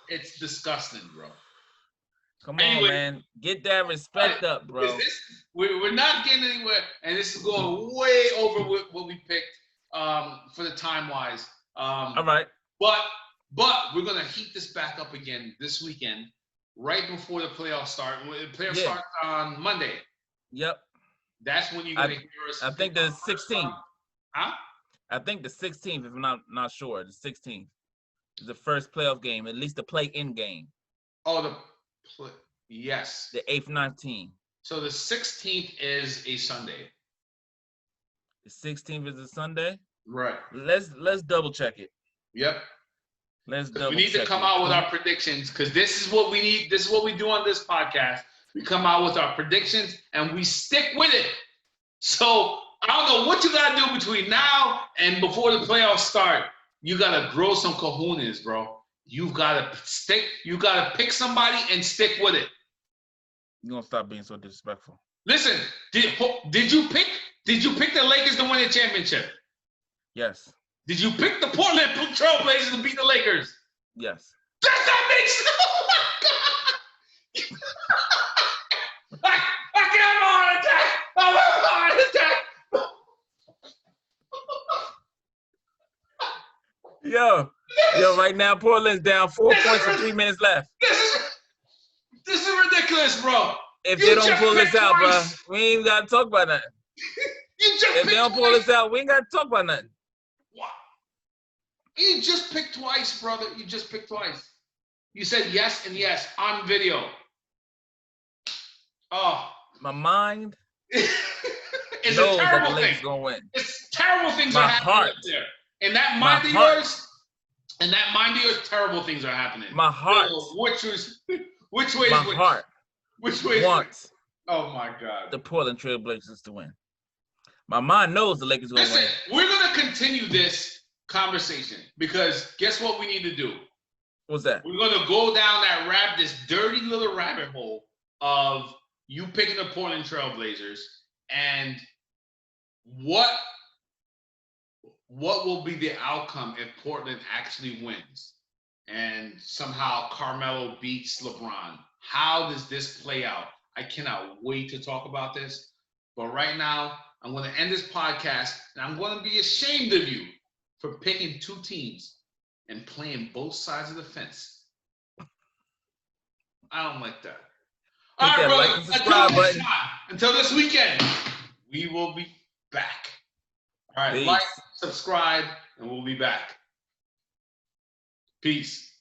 [SPEAKER 1] It's disgusting, bro.
[SPEAKER 2] Come on, man. Get that respect up, bro.
[SPEAKER 1] We're not getting anywhere, and this is going way over what we picked for the time-wise.
[SPEAKER 2] All right.
[SPEAKER 1] But we're going to heat this back up again this weekend, right before the playoffs start. The playoffs start on Monday.
[SPEAKER 2] Yep.
[SPEAKER 1] That's when you're going to hear us.
[SPEAKER 2] I think the 16th.
[SPEAKER 1] Huh?
[SPEAKER 2] I think the 16th, if I'm not sure. The 16th is the first playoff game, at least the play-in game.
[SPEAKER 1] Oh, yes.
[SPEAKER 2] The 8th, 9th team.
[SPEAKER 1] So the 16th is a Sunday.
[SPEAKER 2] The 16th is a Sunday?
[SPEAKER 1] Right.
[SPEAKER 2] Let's double check it.
[SPEAKER 1] Yep.
[SPEAKER 2] We
[SPEAKER 1] need to come out with our predictions, because this is what we need. This is what we do on this podcast. We come out with our predictions and we stick with it. So I don't know what you gotta do between now and before the playoffs start. You gotta grow some cojones, bro. You gotta pick somebody and stick with it.
[SPEAKER 2] You're gonna stop being so disrespectful.
[SPEAKER 1] Listen, did you pick the Lakers to win the championship?
[SPEAKER 2] Yes.
[SPEAKER 1] Did you pick the Portland Trail Blazers to beat the Lakers?
[SPEAKER 2] Yes.
[SPEAKER 1] Does that make sense? Oh my God! I can't have a heart attack! I'm having a heart attack!
[SPEAKER 2] Yo, right now Portland's down 4 points with 3 minutes left.
[SPEAKER 1] This is ridiculous, bro.
[SPEAKER 2] If they don't pull this out, bro, we ain't gotta talk about nothing. If they don't pull this out, we ain't gotta talk about nothing.
[SPEAKER 1] What? You just picked twice, brother. You just picked twice. You said yes and yes on video. Oh.
[SPEAKER 2] My mind
[SPEAKER 1] It's a
[SPEAKER 2] knows that the
[SPEAKER 1] terrible thing.
[SPEAKER 2] Lakers gonna win.
[SPEAKER 1] It's terrible things are
[SPEAKER 2] My
[SPEAKER 1] happening
[SPEAKER 2] heart,
[SPEAKER 1] up there. And that
[SPEAKER 2] my
[SPEAKER 1] mind of
[SPEAKER 2] heart,
[SPEAKER 1] yours, and that mind of yours, terrible things are happening.
[SPEAKER 2] my heart,
[SPEAKER 1] So which way
[SPEAKER 2] my
[SPEAKER 1] is which?
[SPEAKER 2] heart
[SPEAKER 1] Which way is which?
[SPEAKER 2] wants
[SPEAKER 1] Oh my God.
[SPEAKER 2] the Portland Trail Blazers to win. My mind knows the Lakers gonna
[SPEAKER 1] Listen,
[SPEAKER 2] win.
[SPEAKER 1] we're gonna continue this conversation because guess what we need to do?
[SPEAKER 2] What's that?
[SPEAKER 1] We're gonna go down this dirty little rabbit hole of you picking the Portland Trail Blazers and what will be the outcome if Portland actually wins and somehow Carmelo beats LeBron? How does this play out? I cannot wait to talk about this. But right now, I'm going to end this podcast and I'm going to be ashamed of you for picking two teams and playing both sides of the fence. I don't like that. All right, brother.
[SPEAKER 2] Like and subscribe button.
[SPEAKER 1] Until this weekend, we will be back. All right,
[SPEAKER 2] Peace.
[SPEAKER 1] like, subscribe, and we'll be back. Peace.